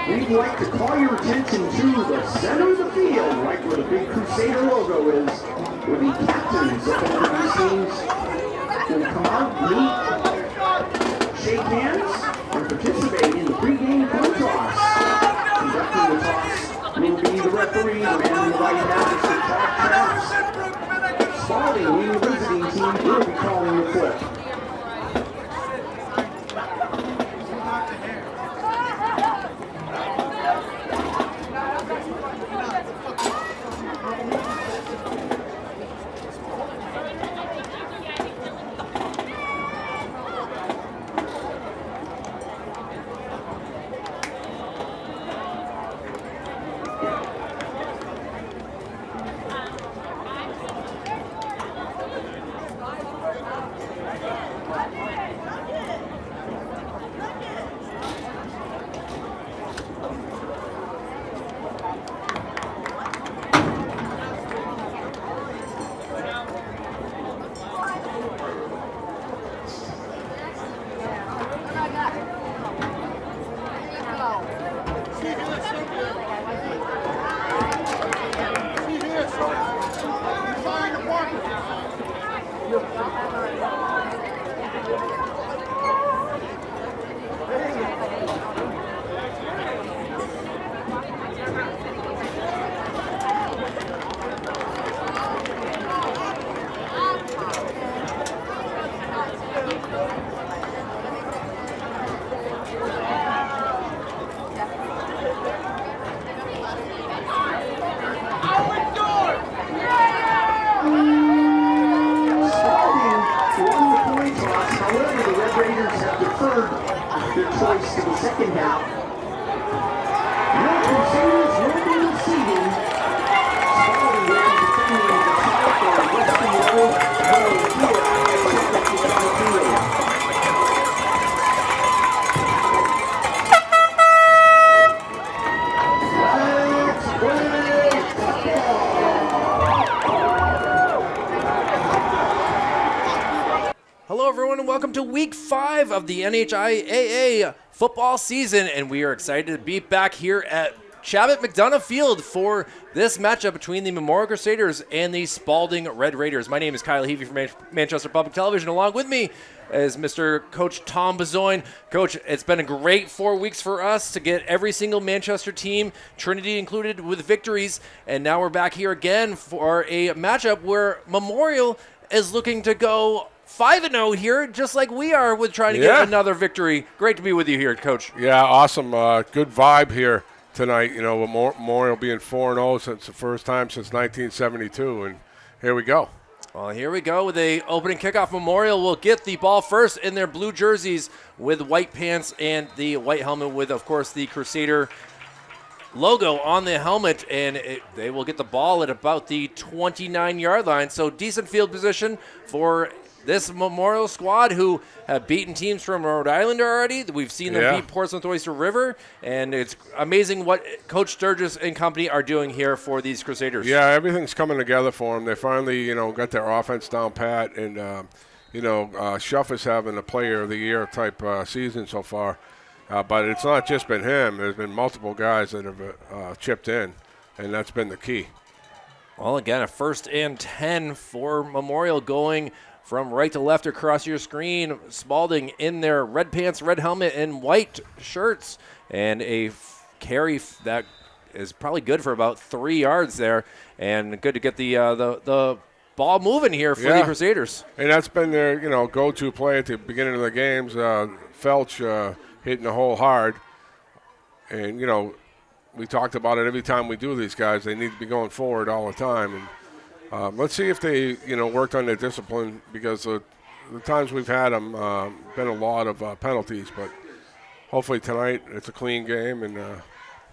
We'd like to call your attention to the center of the field, right where the big Crusader logo is, where the captains of both of these teams will come out, meet, shake hands, and participate in the pregame coin toss. Conducting the toss will be the referee, the man in the white hat is the top traps. Spaulding, the visiting team, will be calling the flip. Their choice to the second half. Your Crusaders will be receiving Spaulding will defending the south or western row here at Chabot-McDonough Field. Let's play football! Hello everyone and welcome to week 5 of the NHIAA football season, and we are excited to be back here at Chabot-McDonough Field for this matchup between the Memorial Crusaders and the Spaulding Red Raiders. My name is Kyle Heavey from Manchester Public Television. Along with me is Mr. Coach Tom Bezoin. Coach, it's been a great 4 weeks for us to get every single Manchester team, Trinity included, with victories, and now we're back here again for a matchup where Memorial is looking to go 5-0 here, just like we are with trying to get another victory. Great to be with you here, Coach. Yeah, awesome. Good vibe here tonight. You know, Memorial being 4-0 since the first time since 1972, and here we go. Well, here we go with a opening kickoff. Memorial will get the ball first in their blue jerseys with white pants and the white helmet with, of course, the Crusader logo on the helmet, and they will get the ball at about the 29-yard line. So decent field position for this Memorial squad, who have beaten teams from Rhode Island already. We've seen them beat Portsmouth Oyster River, and it's amazing what Coach Sturgis and company are doing here for these Crusaders. Yeah, everything's coming together for them. They finally, got their offense down pat, and, Schuff is having a player of the year type season so far. But it's not just been him. There's been multiple guys that have chipped in, and that's been the key. Well, again, a 1st and 10 for Memorial going from right to left across your screen. Spaulding in their red pants, red helmet, and white shirts. And a carry that is probably good for about 3 yards there. And good to get the ball moving here for the Crusaders. And that's been their, go-to play at the beginning of the games. Felch hitting the hole hard. And, we talked about it every time we do these guys. They need to be going forward all the time. And let's see if they, worked on their discipline, because the times we've had them, been a lot of penalties. But hopefully tonight it's a clean game, and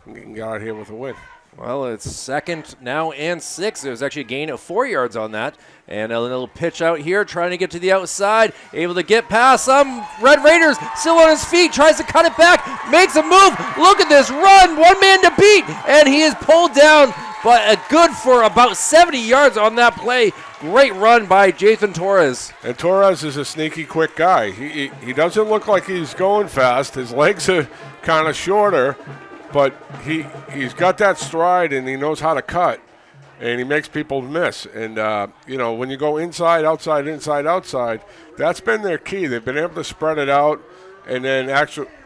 we can get out here with a win. Well, it's 2nd now and 6. There's actually a gain of 4 yards on that. And a little pitch out here, trying to get to the outside, able to get past some Red Raiders, still on his feet, tries to cut it back, makes a move. Look at this run, one man to beat, and he is pulled down, but good for about 70 yards on that play. Great run by Jathan Torres. And Torres is a sneaky, quick guy. He doesn't look like he's going fast. His legs are kind of shorter, but he's got that stride and he knows how to cut, and he makes people miss. And when you go inside, outside, that's been their key. They've been able to spread it out, and then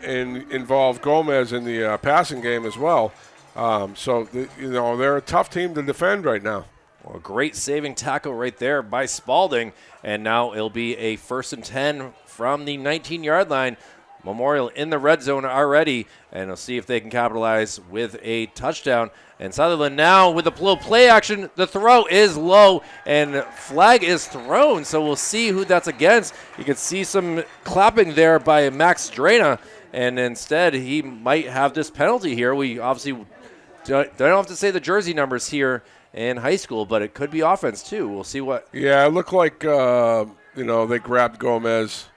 involve Gomez in the passing game as well. They're a tough team to defend right now. Well, great saving tackle right there by Spaulding, and now it'll be a 1st and 10 from the 19-yard line. Memorial in the red zone already, and we'll see if they can capitalize with a touchdown. And Sutherland now with a little play action. The throw is low, and flag is thrown, so we'll see who that's against. You can see some clapping there by Max Drana, and instead he might have this penalty here. We obviously don't have to say the jersey numbers here in high school, but it could be offense too. We'll see what. Yeah, it looked like they grabbed Gomez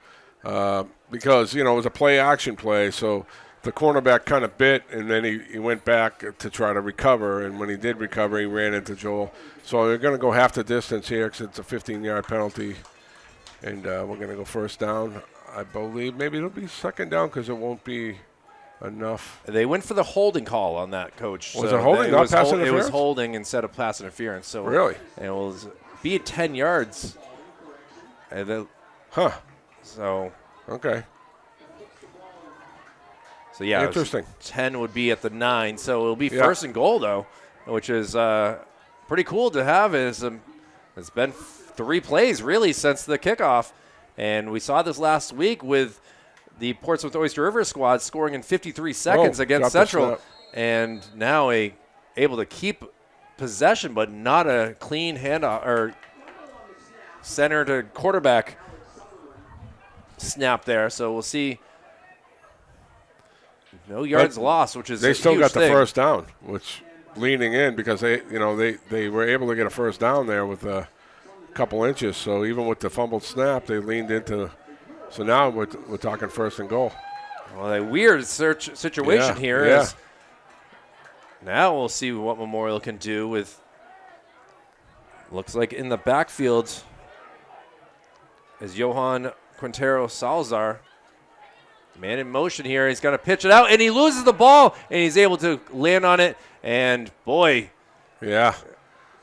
because it was a play action play, so the cornerback kind of bit, and then he went back to try to recover, and when he did recover, he ran into Joel. So they're going to go half the distance here because it's a 15-yard penalty, and we're going to go 1st down. I believe maybe it'll be 2nd down because it won't be enough. They went for the holding call on that, Coach. Was it holding, not pass interference? It was holding instead of pass interference. So really? And it will be at 10 yards. So. Okay. So, yeah. Interesting. 10 would be at the 9. So it'll be 1st and goal, though, which is pretty cool to have. It's been 3 plays, really, since the kickoff. And we saw this last week with the Portsmouth Oyster River squad scoring in 53 seconds against Central. And now able to keep possession, but not a clean handoff or center to quarterback snap there. So we'll see. No yards lost, which is they still got the thing. 1st down, which leaning in because they were able to get a 1st down there with a couple inches. So even with the fumbled snap, they leaned into. So now we're talking 1st and goal. Well, a weird situation here is now we'll see what Memorial can do with. Looks like in the backfield is Johan Quintero Salazar. Man in motion here. He's going to pitch it out, and he loses the ball, and he's able to land on it. And, boy. Yeah.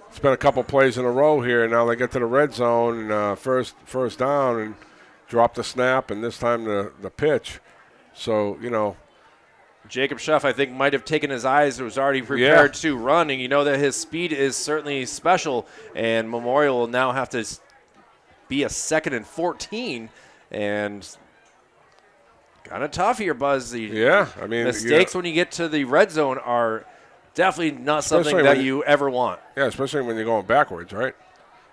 It's been a couple plays in a row here. Now they get to the red zone, first down, and drop the snap, and this time the pitch. So, Jacob Schuff, I think, might have taken his eyes. Was already prepared to run, and that his speed is certainly special. And Memorial will now have to be a 2nd and 14, and kind of tough here, Buzz. Mistakes when you get to the red zone are definitely not something that you ever want. Yeah, especially when you're going backwards, right?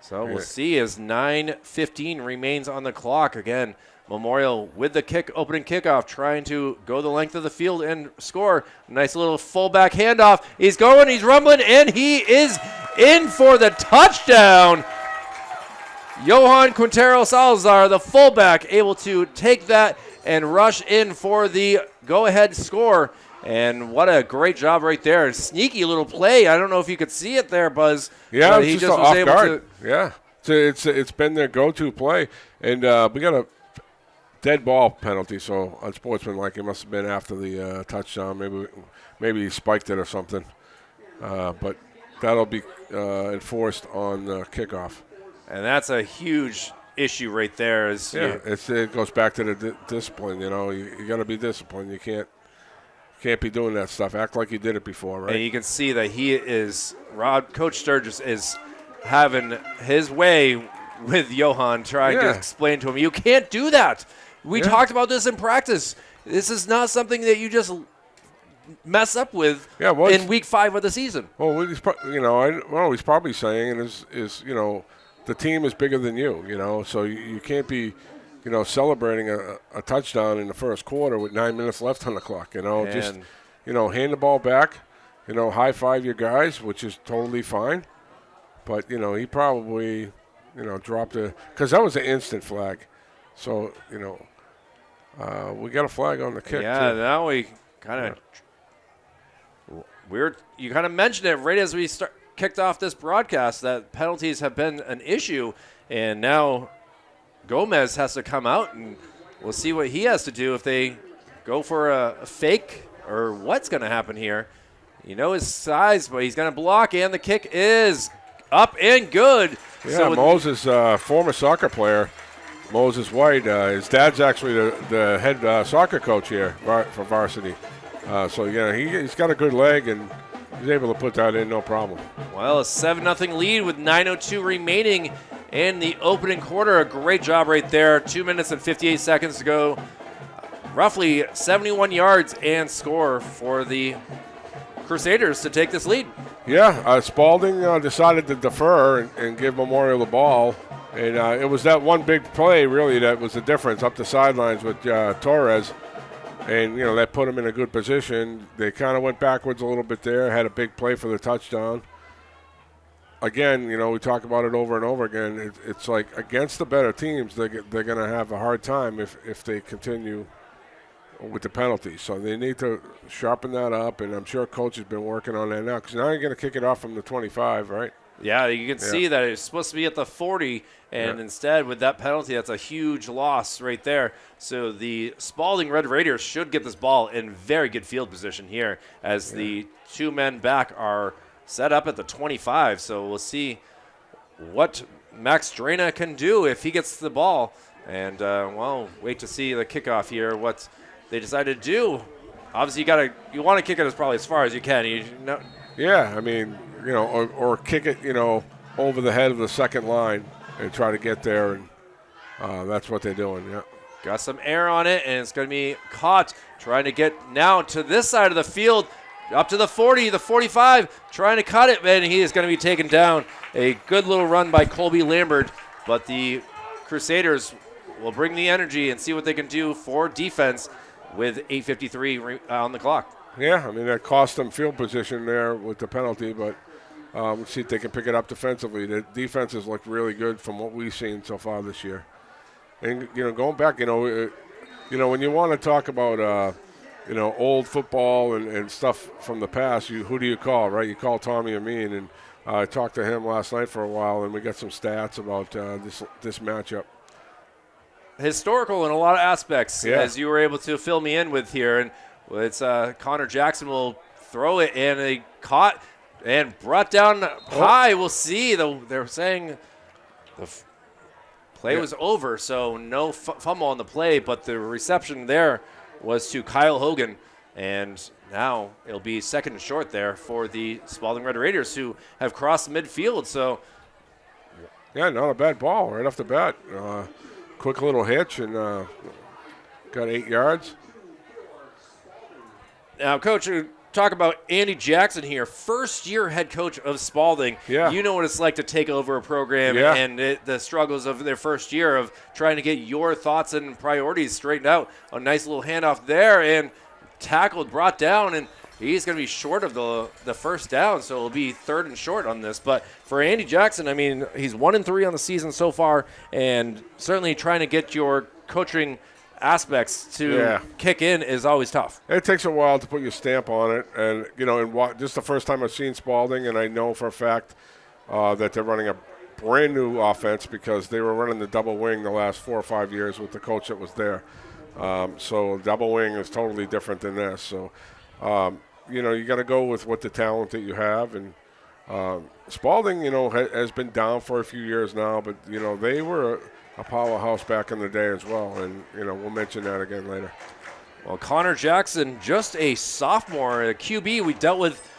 So we'll see as 9:15 remains on the clock. Again, Memorial with the opening kickoff, trying to go the length of the field and score. Nice little fullback handoff. He's going, he's rumbling, and he is in for the touchdown. Johan Quintero Salazar, the fullback, able to take that and rush in for the go-ahead score. And what a great job right there. Sneaky little play. I don't know if you could see it there, Buzz. Yeah, he just was able to. Yeah, it's been their go-to play. And we got a dead ball penalty, so unsportsmanlike. It must have been after the touchdown. Maybe he spiked it or something. But that'll be enforced on the kickoff. And that's a huge issue right there. It goes back to the discipline. You got to be disciplined. You can't be doing that stuff. Act like you did it before, right? And you can see that Coach Sturgis is having his way with Johan, trying to explain to him, you can't do that. We talked about this in practice. This is not something that you just mess up with in week 5 of the season. Well, he's probably saying is the team is bigger than you, so you can't be, celebrating a touchdown in the first quarter with 9 minutes left on the clock, just, hand the ball back, high-five your guys, which is totally fine. But, he probably, dropped because that was an instant flag. So, we got a flag on the kick. Yeah, too. Now we kind of you kind of mentioned it right as we kicked off this broadcast that penalties have been an issue, and now Gomez has to come out, and we'll see what he has to do if they go for a fake or what's going to happen here. You know his size, but he's going to block, and the kick is up and good. Yeah, so Moses, former soccer player, Moses White. His dad's actually the head soccer coach here for varsity. So, yeah, he's got a good leg, and he's able to put that in no problem. Well, a 7-0 lead with 9:02 remaining in the opening quarter. A great job right there. 2 minutes and 58 seconds to go. Roughly 71 yards and score for the Crusaders to take this lead. Yeah, Spaulding decided to defer and give Memorial the ball. And it was that one big play, really, that was the difference up the sidelines with Torres. And, you know, that put him in a good position. They kind of went backwards a little bit there, had a big play for the touchdown. Again, you know, we talk about it over and over again. It's like against the better teams, they're going to have a hard time if they continue with the penalties. So they need to sharpen that up, and I'm sure Coach has been working on that now because now you're going to kick it off from the 25, right? Yeah, you can see that it's supposed to be at the 40, and instead with that penalty, that's a huge loss right there. So the Spaulding Red Raiders should get this ball in very good field position here as the two men back are set up at the 25. So we'll see what Max Drana can do if he gets the ball. And, well, wait to see the kickoff here, what they decide to do. Obviously, you want to kick it probably as far as you can. Yeah, I mean, you know, or kick it, you know, over the head of the second line and try to get there, and that's what they're doing, yeah. Got some air on it, and it's going to be caught. Trying to get now to this side of the field, up to the 40, the 45, trying to cut it, and he is going to be taken down. A good little run by Colby Lambert, but the Crusaders will bring the energy and see what they can do for defense with 8:53 on the clock. Yeah, I mean, that cost them field position there with the penalty, but we'll see if they can pick it up defensively. The defense has looked really good from what we've seen so far this year. And, you know, going back, you know, when you want to talk about, you know, old football and stuff from the past, who do you call, right? You call Tommy Amin, and I talked to him last night for a while, and we got some stats about this matchup. Historical in a lot of aspects, as you were able to fill me in with here. And it's Connor Jackson will throw it, and they caught and brought down high. We'll see. They're saying the play was over, so no fumble on the play, but the reception there was to Kyle Hogan. And now it'll be second and short there for the Spaulding Red Raiders, who have crossed midfield. So, yeah, not a bad ball right off the bat. Quick little hitch and got 8 yards. Now, Coach, talk about Andy Jackson here, first-year head coach of Spaulding. Yeah. You know what it's like to take over a program and the struggles of their first year of trying to get your thoughts and priorities straightened out. A nice little handoff there and tackled, brought down, and he's going to be short of the first down, so it'll be third and short on this. But for Andy Jackson, I mean, he's 1-3 on the season so far, and certainly trying to get your coaching aspects to kick in is always tough. It takes a while to put your stamp on it, and you know, just the first time I've seen Spaulding, and I know for a fact that they're running a brand new offense because they were running the double wing the last 4 or 5 years with the coach that was there. So double wing is totally different than this. So you know, you got to go with what the talent that you have, and Spaulding, you know, has been down for a few years now, but you know, they were a powerhouse back in the day as well, and you know, we'll mention that again later. Well, Connor Jackson, just a sophomore, a QB. We dealt with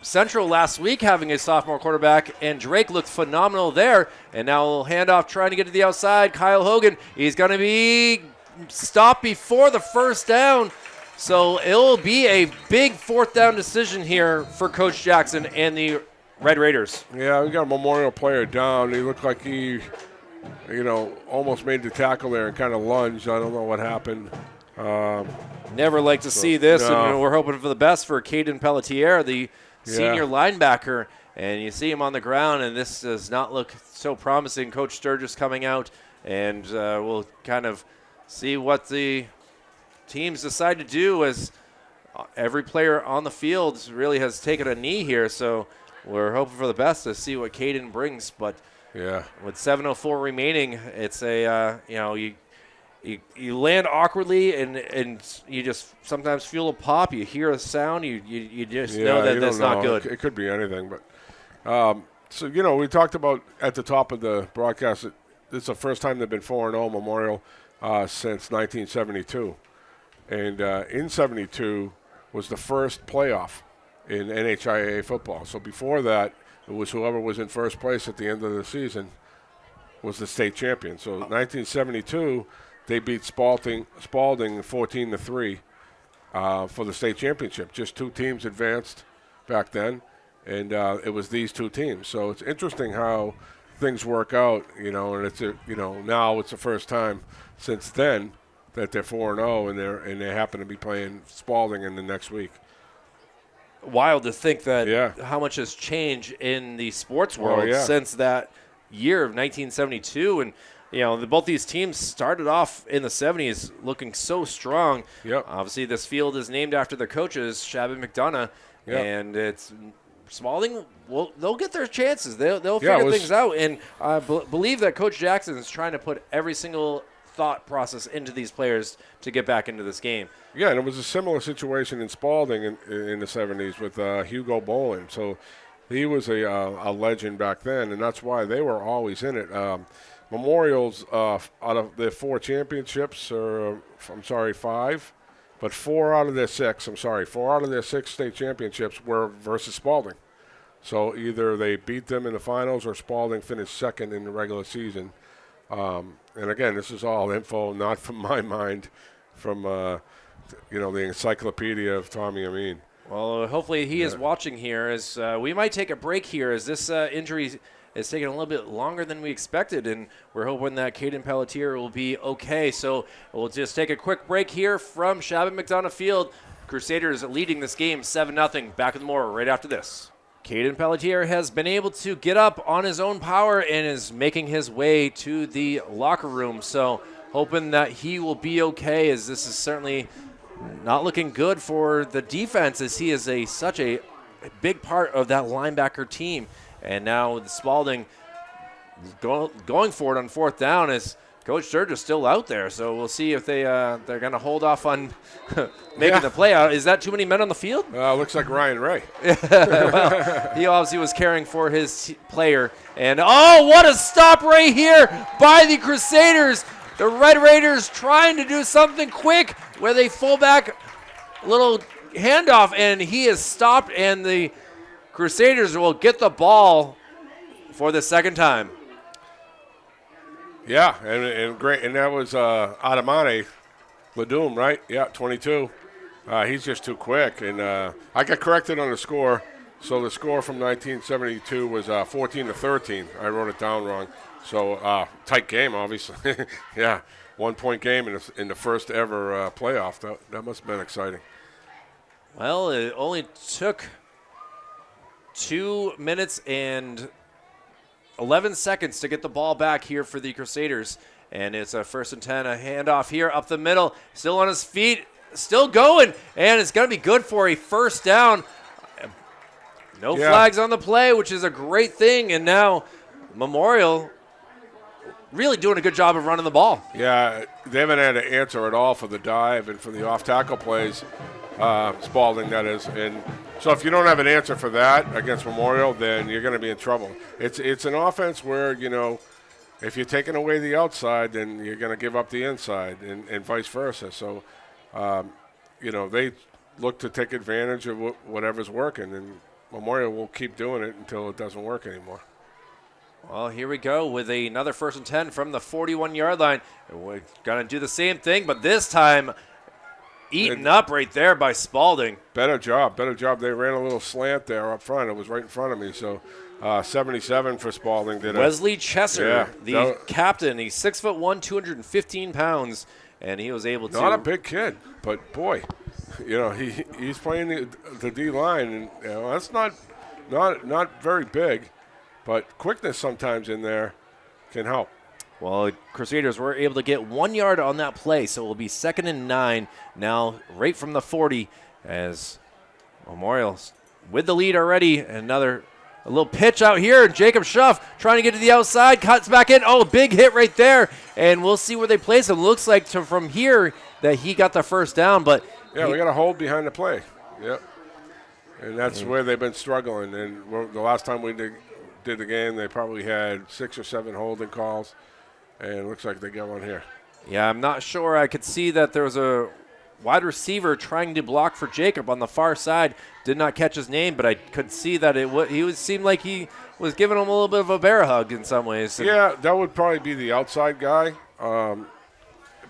Central last week having a sophomore quarterback, and Drake looked phenomenal there. And now a little handoff trying to get to the outside. Kyle Hogan, he's going to be stopped before the first down. So it'll be a big fourth down decision here for Coach Jackson and the Red Raiders. Yeah, we got a Memorial player down. He looked like he, you know, almost made the tackle there and kind of lunged. I don't know what happened. Never like to see this, and we're hoping for the best for Caden Pelletier, the senior linebacker. And you see him on the ground, and this does not look so promising. Coach Sturgis coming out, and we'll kind of see what the teams decide to do as every player on the field really has taken a knee here. So we're hoping for the best to see what Caden brings, but with 7:04 remaining, it's a you know, you land awkwardly, and you just sometimes feel a pop. You hear a sound. You just know that that's not good. It could be anything. But so, we talked about at the top of the broadcast that this is the first time they've been 4-0 Memorial since 1972. And in 72 was the first playoff in NHIAA football. So before that, it was whoever was in first place at the end of the season was the state champion. So 1972, they beat Spaulding 14-3 for the state championship. Just 2 teams advanced back then, and it was these 2 teams. So it's interesting how things work out, and it's now it's the first time since then that they're 4-0 and they happen to be playing Spaulding in the next week. Wild to think that how much has changed in the sports world since that year of 1972. And both these teams started off in the 70s looking so strong. Yep. Obviously this field is named after their coaches, Chabot-McDonough, and it's Spaulding. Well, they'll get their chances. They'll figure things out, and I believe that Coach Jackson is trying to put every single thought process into these players to get back into this game. Yeah, and it was a similar situation in Spaulding in the 70s with Hugo Bolin. So he was a legend back then, and that's why they were always in it. Memorials, out of their 4 championships, or 5, but 4 out of their 6 state championships were versus Spaulding. So either they beat them in the finals or Spaulding finished second in the regular season. And again, this is all info, not from my mind, from the encyclopedia of Tommy Amin. Well, hopefully he is watching here. As we might take a break here, as this injury is taking a little bit longer than we expected, and we're hoping that Caden Pelletier will be okay. So we'll just take a quick break here from Chabot-McDonough Field. Crusaders leading this game 7-0. Back with more right after this. Caden Pelletier has been able to get up on his own power and is making his way to the locker room. So hoping that he will be okay, as this is certainly not looking good for the defense, as he is such a big part of that linebacker team. And now with Spaulding going for it on 4th down, as Coach Sturge is still out there. So we'll see if they're going to hold off on making the play out. Is that too many men on the field? Looks like Ryan Ray. Well, he obviously was caring for his player. And, what a stop right here by the Crusaders. The Red Raiders trying to do something quick with a fullback little handoff, and he is stopped, and the Crusaders will get the ball for the second time. Yeah, and great, and that was Adamane Ladum, right? Yeah, 22. He's just too quick, and I got corrected on the score. So the score from 1972 was 14-13. I wrote it down wrong. So tight game, obviously. Yeah, 1-point game in the first ever playoff. That must have been exciting. Well, it only took 2 minutes and 11 seconds to get the ball back here for the Crusaders. And it's a 1st and 10, a handoff here up the middle. Still on his feet, still going, and it's going to be good for a 1st down. No flags on the play, which is a great thing. And now Memorial really doing a good job of running the ball. Yeah, they haven't had an answer at all for the dive and for the off-tackle plays, Spaulding, that is. And so if you don't have an answer for that against Memorial, then you're going to be in trouble. It's an offense where, if you're taking away the outside, then you're going to give up the inside and vice versa. So, they look to take advantage of whatever's working, and Memorial will keep doing it until it doesn't work anymore. Well, here we go with another 1st and 10 from the 41-yard line. We're going to do the same thing, but this time eaten up right there by Spaulding. Better job. They ran a little slant there up front. It was right in front of me. So 77 for Spaulding. Wesley Chesser, the captain. He's 6'1", 215 pounds, and he was able to. Not a big kid, but boy, he's playing the D line, and that's not very big, but quickness sometimes in there can help. Well, Crusaders were able to get 1 yard on that play, so it will be 2nd and 9 now right from the 40 as Memorial with the lead already. Another A little pitch out here, and Jacob Schuff trying to get to the outside, cuts back in. Oh, big hit right there, and we'll see where they place him. Looks like from here that he got the first down, but yeah, we got a hold behind the play. Yep, and that's where they've been struggling. And the last time we did the game, they probably had 6 or 7 holding calls, and it looks like they got one here. Yeah, I'm not sure. I could see that there was a wide receiver trying to block for Jacob on the far side. Did not catch his name, but I could see that seemed like he was giving him a little bit of a bear hug in some ways. Yeah, that would probably be the outside guy.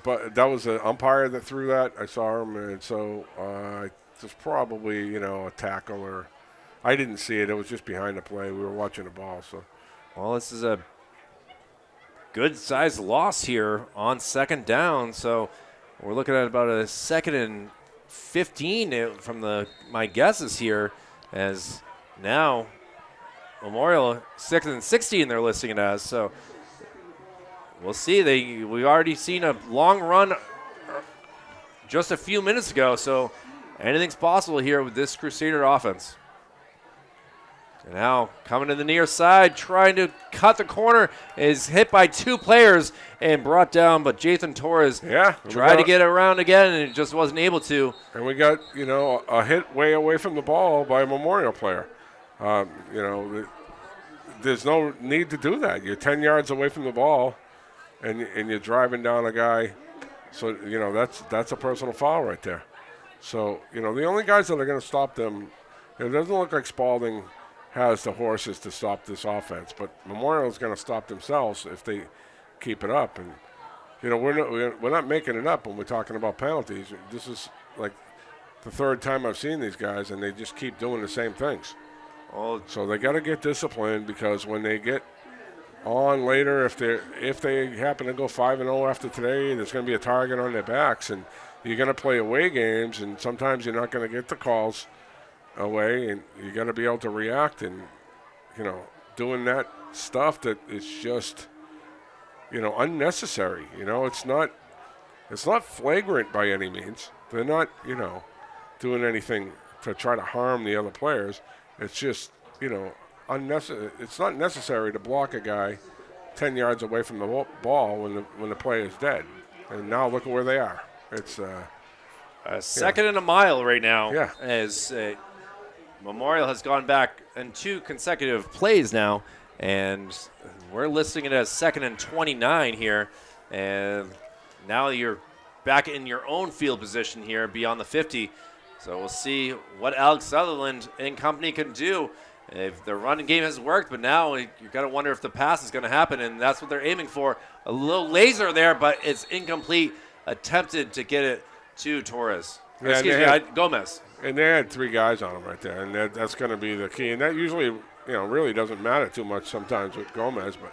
But that was an umpire that threw that. I saw him, and so it was probably, a tackle or I didn't see it. It was just behind the play. We were watching the ball. So, well, this is a good-sized loss here on second down. So we're looking at about a 2nd and 15 from my guesses here, as now Memorial 2nd and 16 they're listing it as. So we'll see. We've already seen a long run just a few minutes ago, so anything's possible here with this Crusader offense. And now coming to the near side, trying to cut the corner, is hit by 2 players and brought down, but Jathan Torres tried to get around again and just wasn't able to. And we got, a hit way away from the ball by a Memorial player. There's no need to do that. You're 10 yards away from the ball, and you're driving down a guy. So, that's a personal foul right there. So, the only guys that are going to stop them, it doesn't look like Spaulding has the horses to stop this offense, but Memorial is going to stop themselves if they keep it up. And we're not making it up when we're talking about penalties. This is like the 3rd time I've seen these guys, and they just keep doing the same things. So they got to get disciplined, because when they get on later, if they happen to go 5-0 after today, there's going to be a target on their backs, and you're going to play away games, and sometimes you're not going to get the calls away, and you got to be able to react. And doing that stuff that is just unnecessary. It's not flagrant by any means. They're not doing anything to try to harm the other players. It's just unnecessary. It's not necessary to block a guy 10 yards away from the ball when the play is dead. And now look at where they are. It's a 2nd and a mile right now. Yeah. As Memorial has gone back in 2 consecutive plays now, and we're listing it as 2nd and 29 here. And now you're back in your own field position here beyond the 50. So we'll see what Alex Sutherland and company can do. If the running game has worked, but now you got to wonder if the pass is going to happen, and that's what they're aiming for. A little laser there, but it's incomplete. Attempted to get it to Torres. Gomez. And they had 3 guys on him right there, and that's going to be the key. And that usually, really doesn't matter too much sometimes with Gomez. But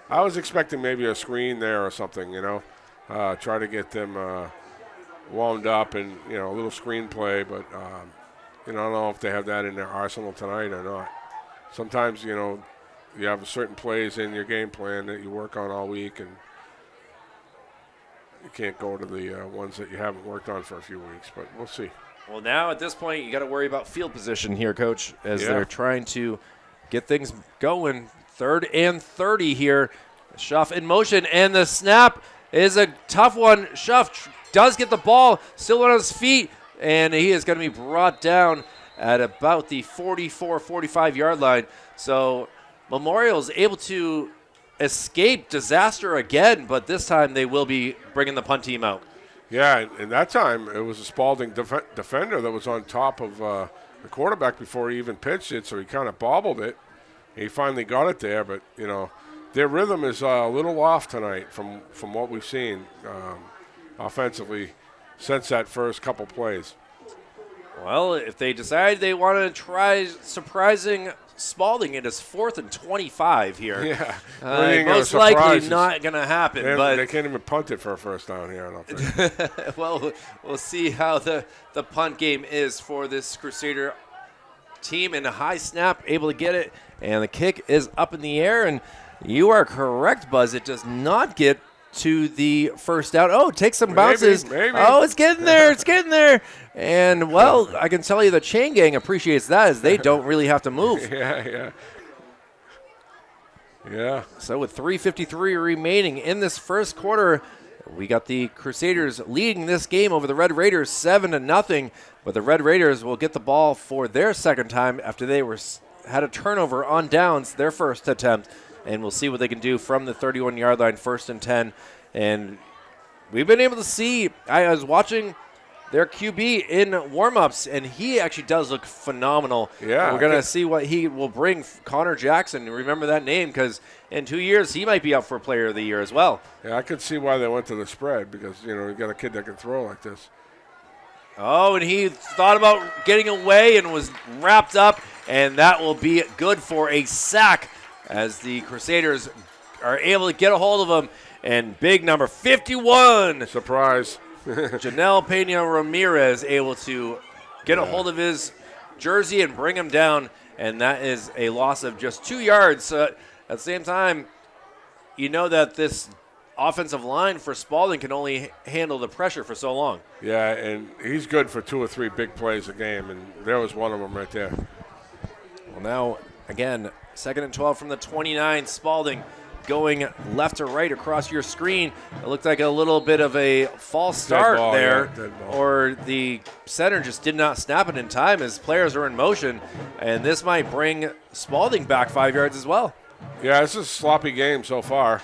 I was expecting maybe a screen there or something, try to get them wound up and, a little screen play. But, I don't know if they have that in their arsenal tonight or not. Sometimes, you have certain plays in your game plan that you work on all week, and you can't go to the ones that you haven't worked on for a few weeks. But we'll see. Well, now at this point, you got to worry about field position here, Coach, as they're trying to get things going. 3rd and 30 here. Schuff in motion, and the snap is a tough one. Schuff does get the ball, still on his feet, and he is going to be brought down at about the 44-45 yard line. So Memorial is able to escape disaster again, but this time they will be bringing the punt team out. Yeah, and that time it was a Spaulding defender that was on top of the quarterback before he even pitched it, so he kind of bobbled it. He finally got it there, but, their rhythm is a little off tonight from what we've seen offensively since that first couple plays. Well, if they decide they want to try surprising Spaulding, it is 4th and 25 here. Yeah. Most likely not going to happen. But they can't even punt it for a first down here, I don't think. Well, we'll see how the punt game is for this Crusader team. And a high snap, able to get it. And the kick is up in the air. And you are correct, Buzz. It does not get to the first down. Oh, take some bounces. Maybe. Oh, it's getting there. It's getting there. And, well, I can tell you the chain gang appreciates that, as they don't really have to move. Yeah. Yeah. So with 3:53 remaining in this first quarter, we got the Crusaders leading this game over the Red Raiders 7-0, but the Red Raiders will get the ball for their second time after they had a turnover on downs, their first attempt, and we'll see what they can do from the 31-yard line, 1st and 10. And we've been able to see, I was watching their QB in warm-ups, and he actually does look phenomenal. Yeah. We're going to see what he will bring. Connor Jackson, remember that name, because in 2 years he might be up for Player of the Year as well. Yeah, I could see why they went to the spread because, you got a kid that can throw like this. Oh, and he thought about getting away and was wrapped up, and that will be good for a sack as the Crusaders are able to get a hold of him. And big number 51. Surprise. Janelle Pena Ramirez able to get a hold of his jersey and bring him down, and that is a loss of just 2 yards. At the same time, you know that this offensive line for Spaulding can only handle the pressure for so long. Yeah, and he's good for 2 or 3 big plays a game, and there was one of them right there. Well, now, again, 2nd and 12 from the 29. Spaulding going left to right across your screen. It looked like a little bit of a false start ball, there, yeah, dead ball. or the center just did not snap it in time as players are in motion, and this might bring Spaulding back 5 yards as well. Yeah, this is a sloppy game so far.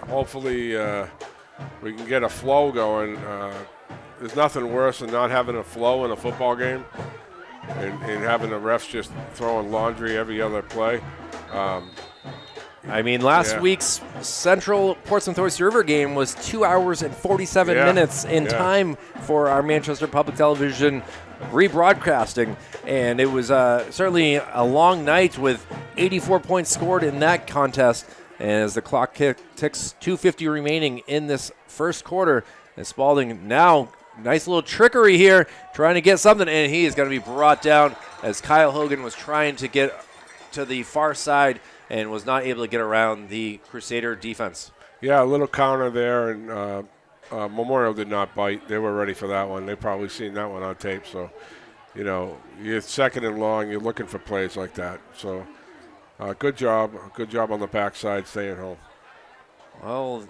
Hopefully we can get a flow going. There's nothing worse than not having a flow in a football game and having the refs just throwing laundry every other play. I mean, last week's Central Portsmouth Oyster River game was 2 hours and 47 minutes in time for our Manchester Public Television rebroadcasting, and it was certainly a long night with 84 points scored in that contest. And as the clock ticks, 2:50 remaining in this first quarter, and Spaulding now, nice little trickery here, trying to get something, and he is going to be brought down as Kyle Hogan was trying to get to the far side and was not able to get around the Crusader defense. Yeah, a little counter there, and Memorial did not bite. They were ready for that one. They probably seen that one on tape. So, you're 2nd and long. You're looking for plays like that. So, good job. Good job on the backside, staying home. Well,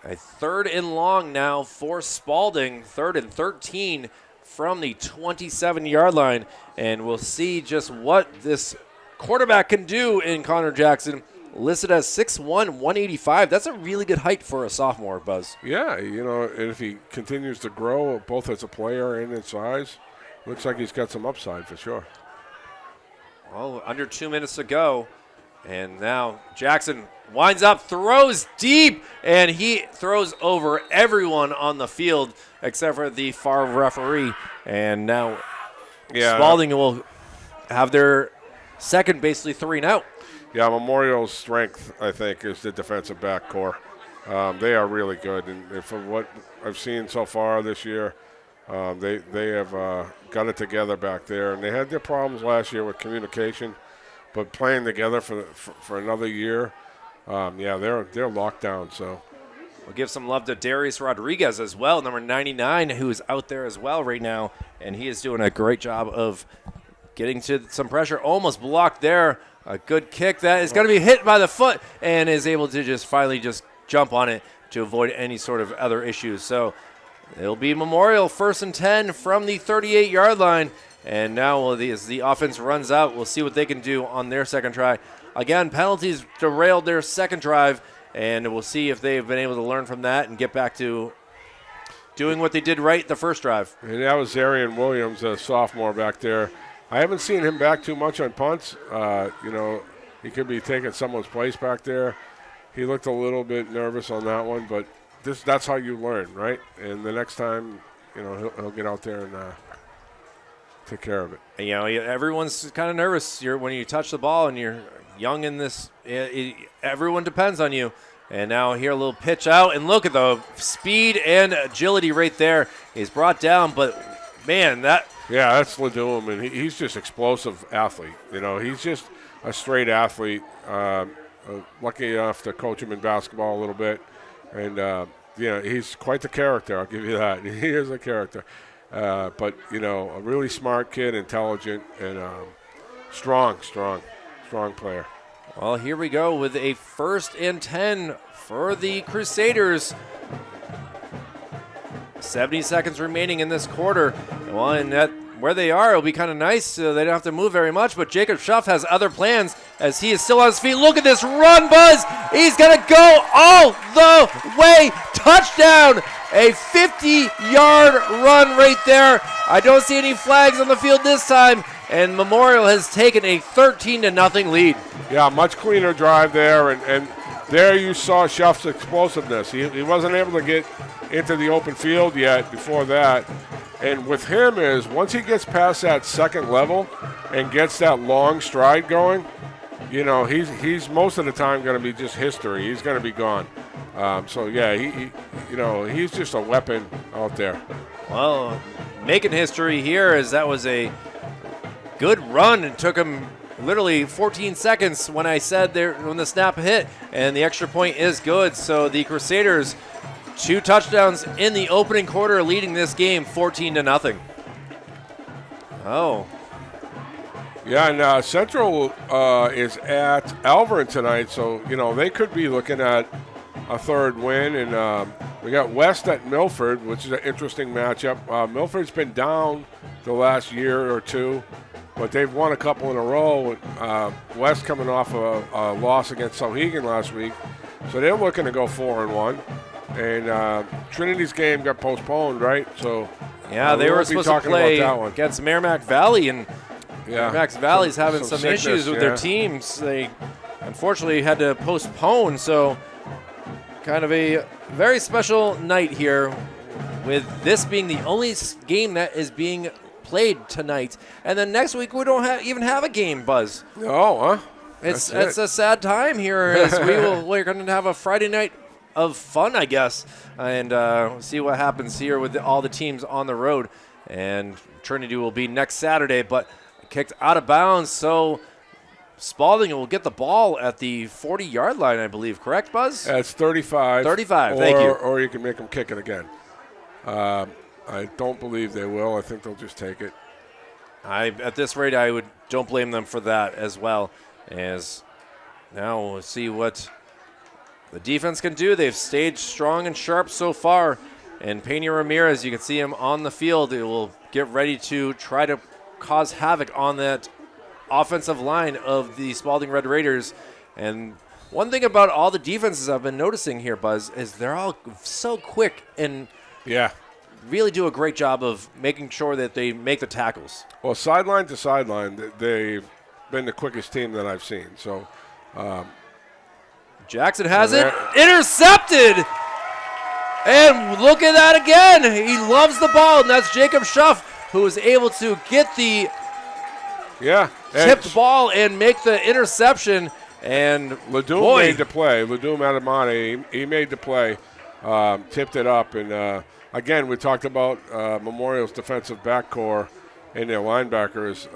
a 3rd and long now for Spaulding, 3rd and 13 from the 27-yard line. And we'll see just what this quarterback can do in Connor Jackson, listed as 6'1", 185. That's a really good height for a sophomore, Buzz. Yeah, and if he continues to grow both as a player and in size, looks like he's got some upside for sure. Well, under 2 minutes to go, and now Jackson winds up, throws deep, and he throws over everyone on the field except for the far referee. And now Spaulding will have their second, basically 3 and out. Yeah, Memorial's strength, I think, is the defensive back core. They are really good, and from what I've seen so far this year, they have got it together back there. And they had their problems last year with communication, but playing together for another year, they're locked down. So we'll give some love to Darius Rodriguez as well, number 99, who is out there as well right now, and he is doing a great job of getting to some pressure. Almost blocked there. A good kick that is going to be hit by the foot and is able to just finally just jump on it to avoid any sort of other issues. So it'll be Memorial 1st and 10 from the 38-yard line. And now as the offense runs out, we'll see what they can do on their second try. Again, penalties derailed their second drive, and we'll see if they've been able to learn from that and get back to doing what they did right the first drive. And that was Zarian Williams, a sophomore back there. I haven't seen him back too much on punts. He could be taking someone's place back there. He looked a little bit nervous on that one, but that's how you learn, right? And the next time, he'll get out there and take care of it. Everyone's kind of nervous when you touch the ball and you're young in this. Everyone depends on you. And now here a little pitch out, and look at the speed and agility right there. He's brought down, but man, that. Yeah, that's Ledum, and he's just explosive athlete. He's just a straight athlete. Lucky enough to coach him in basketball a little bit, and he's quite the character. I'll give you that. He is a character, but a really smart kid, intelligent, and strong player. Well, here we go with a 1st and 10 for the Crusaders. 70 seconds remaining in this quarter. Well, and where they are, it'll be kind of nice. They don't have to move very much, but Jacob Schuff has other plans as he is still on his feet. Look at this run, Buzz. He's going to go all the way. Touchdown. A 50-yard run right there. I don't see any flags on the field this time, and Memorial has taken a 13-0 lead. Yeah, much cleaner drive there, and there you saw Schuff's explosiveness. He wasn't able to get into the open field yet before that. And with him is once he gets past that second level and gets that long stride going, he's most of the time going to be just history. He's going to be gone. So yeah, he's just a weapon out there. Well, making history here as that was a good run. It took him literally 14 seconds when I said there when the snap hit, and the extra point is good. So the Crusaders, 2 touchdowns in the opening quarter, leading this game 14-0. Oh. Yeah, and Central is at Alvern tonight, so, they could be looking at a 3rd win. And we got West at Milford, which is an interesting matchup. Milford's been down the last year or two, but they've won a couple in a row. West coming off a loss against Souhegan last week, so they're looking to go 4-1. And Trinity's game got postponed, right? So yeah, they were supposed to play against Merrimack Valley, and Merrimack Valley's having some issues with their teams. They unfortunately had to postpone, so kind of a very special night here with this being the only game that is being played tonight. And then next week we don't even have a game, Buzz. Oh, huh? It's a sad time here as we're going to have a Friday night of fun, I guess, and see what happens here with all the teams on the road. And Trinity will be next Saturday, but kicked out of bounds, so Spaulding will get the ball at the 40-yard line, I believe. Correct, Buzz? That's 35. 35, thank you. Or you can make them kick it again. I don't believe they will. I think they'll just take it. At this rate, don't blame them for that as well. As now we'll see what the defense can do. They've stayed strong and sharp so far. And Pena Ramirez, you can see him on the field. It will get ready to try to cause havoc on that offensive line of the Spaulding Red Raiders. And one thing about all the defenses I've been noticing here, Buzz, is they're all so quick and really do a great job of making sure that they make the tackles. Well, sideline to sideline, they've been the quickest team that I've seen. So Jackson has it. Intercepted! And look at that again. He loves the ball, and that's Jacob Schuff, who was able to get the tipped ball and make the interception. And Ledoux made the play. Ledoux Adamante, he made the play, tipped it up. And, again, we talked about Memorial's defensive back core and their linebackers.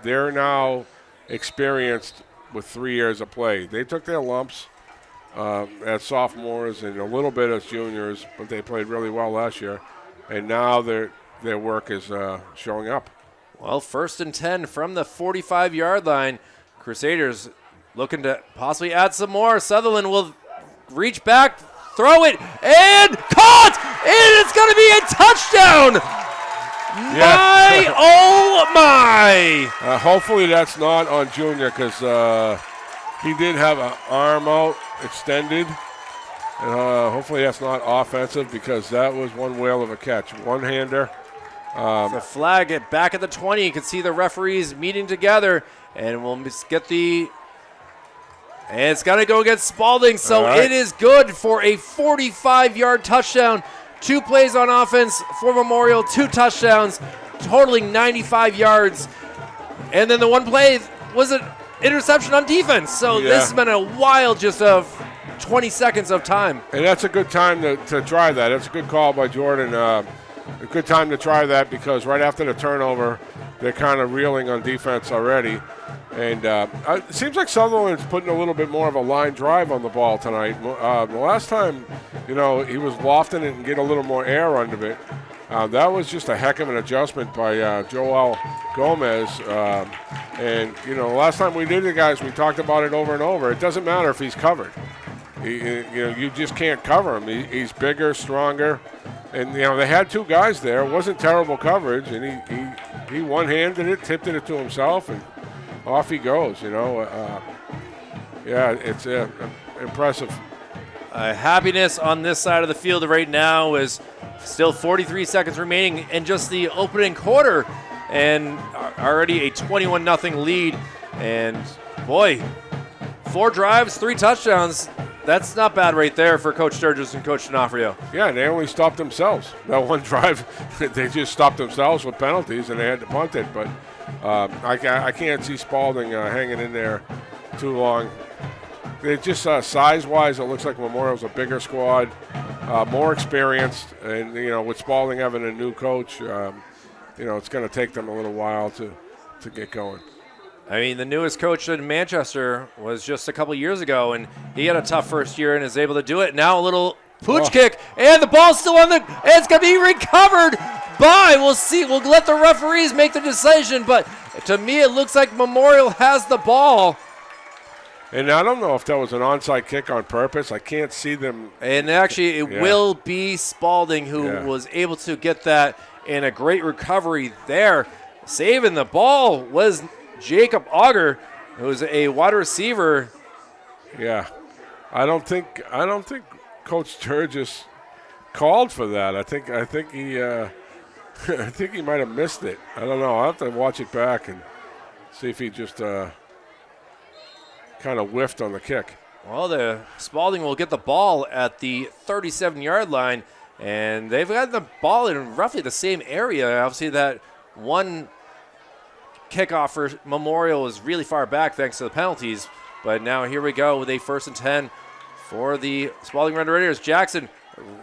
They're now experienced with 3 years of play. They took their lumps as sophomores and a little bit as juniors, but they played really well last year. And now their work is showing up. Well, 1st and 10 from the 45-yard line. Crusaders looking to possibly add some more. Sutherland will reach back, throw it, and caught! And it's going to be a touchdown! My, oh my! Hopefully that's not on Junior, because he did have an arm out extended. And hopefully that's not offensive, because that was one whale of a catch. One-hander. The flag back at the 20. You can see the referees meeting together, and we'll get the... And it's going to go against Spaulding, so It is good for a 45-yard touchdown. 2 plays on offense for Memorial, 2 touchdowns, totaling 95 yards. And then the one play was an interception on defense. So this has been a wild just of 20 seconds of time. And that's a good time to try that. That's a good call by Jordan. A good time to try that, because right after the turnover, they're kind of reeling on defense already. And it seems like Sutherland's putting a little bit more of a line drive on the ball tonight. The last time, he was lofting it and get a little more air under it. That was just a heck of an adjustment by Joel Gomez. And, you know, last time we did it, guys, we talked about it over and over. It doesn't matter if he's covered. You just can't cover him. He's bigger, stronger. And, you know, they had two guys there. It wasn't terrible coverage. And he one-handed it, tipped it to himself, and off he goes, you know. Yeah, it's impressive. Happiness on this side of the field right now is still 43 seconds remaining in just the opening quarter, and already a 21-0 lead. And boy, 4 drives, 3 touchdowns. That's not bad right there for Coach Sturgis and Coach D'Onofrio. Yeah, they only stopped themselves. That one drive, they just stopped themselves with penalties, and they had to punt it. But I can't see Spaulding hanging in there too long. They just size-wise, it looks like Memorial's a bigger squad, more experienced, and you know, with Spaulding having a new coach, you know, it's going to take them a little while to get going. I mean, the newest coach in Manchester was just a couple years ago, and he had a tough first year and is able to do it. Now a little pooch kick, and the ball's still on it's going to be recovered by, we'll see. We'll let the referees make the decision, but to me it looks like Memorial has the ball. And I don't know if that was an onside kick on purpose. I can't see them. And actually, it will be Spaulding who was able to get that in a great recovery there. Saving the ball was Jacob Auger, who's a wide receiver. Yeah, I don't think Coach Sturgis called for that. I think he I think he might have missed it. I don't know. I'll have to watch it back and see if he just kind of whiffed on the kick. Well, the Spaulding will get the ball at the 37-yard line, and they've got the ball in roughly the same area. Obviously, that one kickoff for Memorial is really far back thanks to the penalties. But now here we go with a 1st and 10 for the Spaulding Red Raiders. Jackson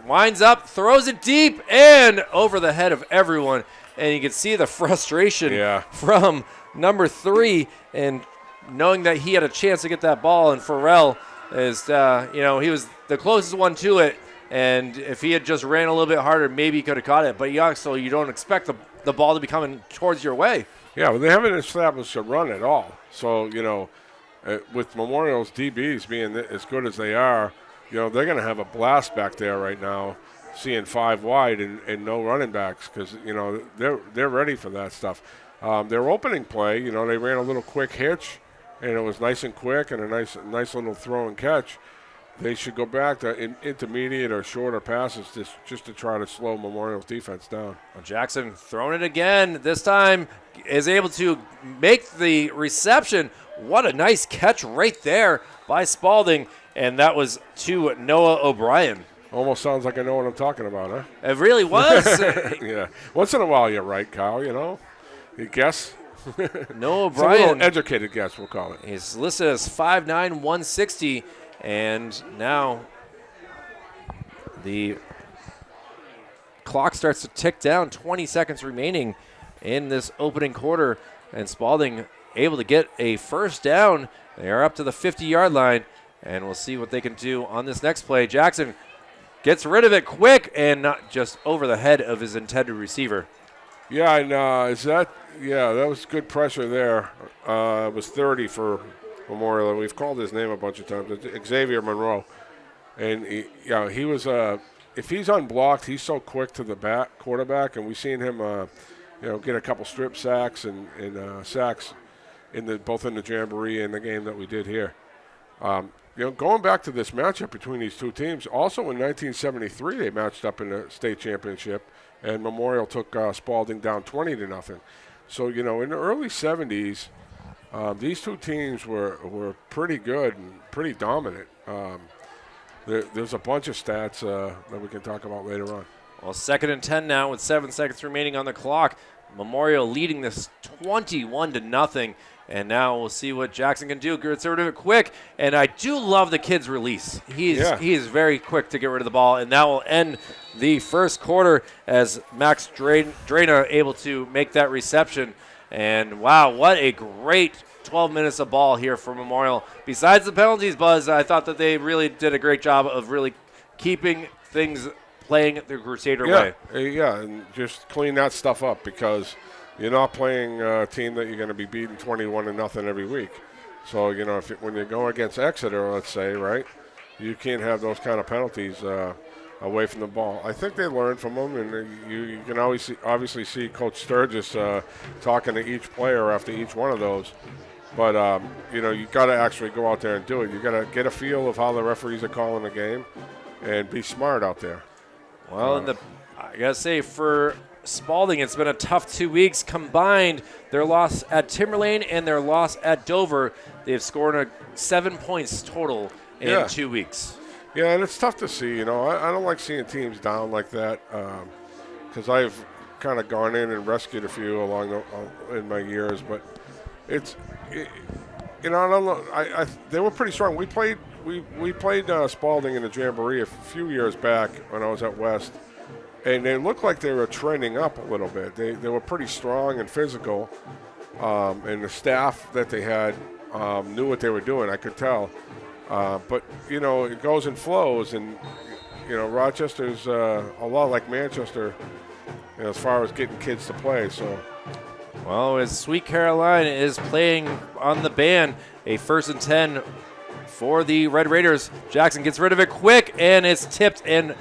winds up, throws it deep, and over the head of everyone. And you can see the frustration from number 3 and knowing that he had a chance to get that ball, and Farrell is, you know, he was the closest one to it, and if he had just ran a little bit harder, maybe he could have caught it. But you don't expect the ball to be coming towards your way. Yeah, well, they haven't established a run at all. So, you know, with Memorial's DBs being as good as they are, you know, they're going to have a blast back there right now, seeing 5 wide and no running backs because, you know, they're ready for that stuff. Their opening play, you know, they ran a little quick hitch, and it was nice and quick and a nice little throw and catch. They should go back to intermediate or shorter passes just to try to slow Memorial's defense down. Well, Jackson throwing it again. This time is able to make the reception. What a nice catch right there by Spaulding, and that was to Noah O'Brien. Almost sounds like I know what I'm talking about, huh? It really was. Yeah. Once in a while you're right, Kyle, you know. You guess. Noah O'Brien. It's a little educated guess, we'll call it. He's listed as 5'9", 160, and now the clock starts to tick down. 20 seconds remaining in this opening quarter, and Spaulding able to get a first down. They are up to the 50-yard line, and we'll see what they can do on this next play. Jackson gets rid of it quick and not just over the head of his intended receiver. Yeah, and that was good pressure there. It was 30 for Memorial, and we've called his name a bunch of times. It's Xavier Monroe. And, he was if he's unblocked, he's so quick to the quarterback, and we've seen him, get a couple strip sacks and sacks both in the Jamboree and the game that we did here. Going back to this matchup between these two teams, also in 1973 they matched up in the state championship, and Memorial took Spaulding down 20-0. So, in the early 70s, these two teams were pretty good and pretty dominant. There's a bunch of stats that we can talk about later on. Well, 2nd and 10 now with 7 seconds remaining on the clock. Memorial leading this 21-0. And now we'll see what Jackson can do. Gets rid of it quick. And I do love the kid's release. He is very quick to get rid of the ball. And that will end the first quarter as Max Drana able to make that reception. And, wow, what a great 12 minutes of ball here for Memorial. Besides the penalties, Buzz, I thought that they really did a great job of really keeping things playing the Crusader way. Yeah, and just clean that stuff up because you're not playing a team that you're going to be beating 21-0 every week. So, when you go against Exeter, let's say, right, you can't have those kind of penalties away from the ball. I think they learned from them, and you can always obviously see Coach Sturgis talking to each player after each one of those. But, you got to actually go out there and do it. You got to get a feel of how the referees are calling the game and be smart out there. Well, I got to say, for Spaulding, it's been a tough 2 weeks. Combined, their loss at Timberlane and their loss at Dover, they've scored 7 points total in 2 weeks. Yeah, and it's tough to see. I don't like seeing teams down like that because I've kind of gone in and rescued a few in my years. But I don't know. They were pretty strong. We played Spaulding in the Jamboree a few years back when I was at West. And they looked like they were trending up a little bit. They were pretty strong and physical, and the staff that they had knew what they were doing. I could tell. But, it goes in flows, and, Rochester's a lot like Manchester as far as getting kids to play. So, well, as Sweet Caroline is playing on the ban, a 1st and 10 for the Red Raiders. Jackson gets rid of it quick, and it's tipped and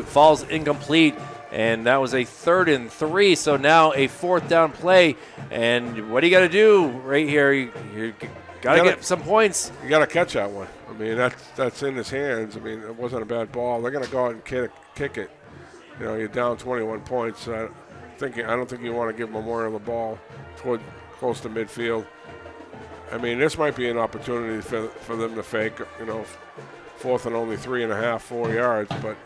falls incomplete. And that was a 3rd and 3, so now a 4th down play. And what do you got to do right here? You got to get some points. You got to catch that one. I mean, that's in his hands. I mean, it wasn't a bad ball. They're going to go out and kick it. You're down 21 points. I don't think you want to give Memorial the ball close to midfield. I mean, this might be an opportunity for them to fake, 4th and only 3.5, 4 yards, but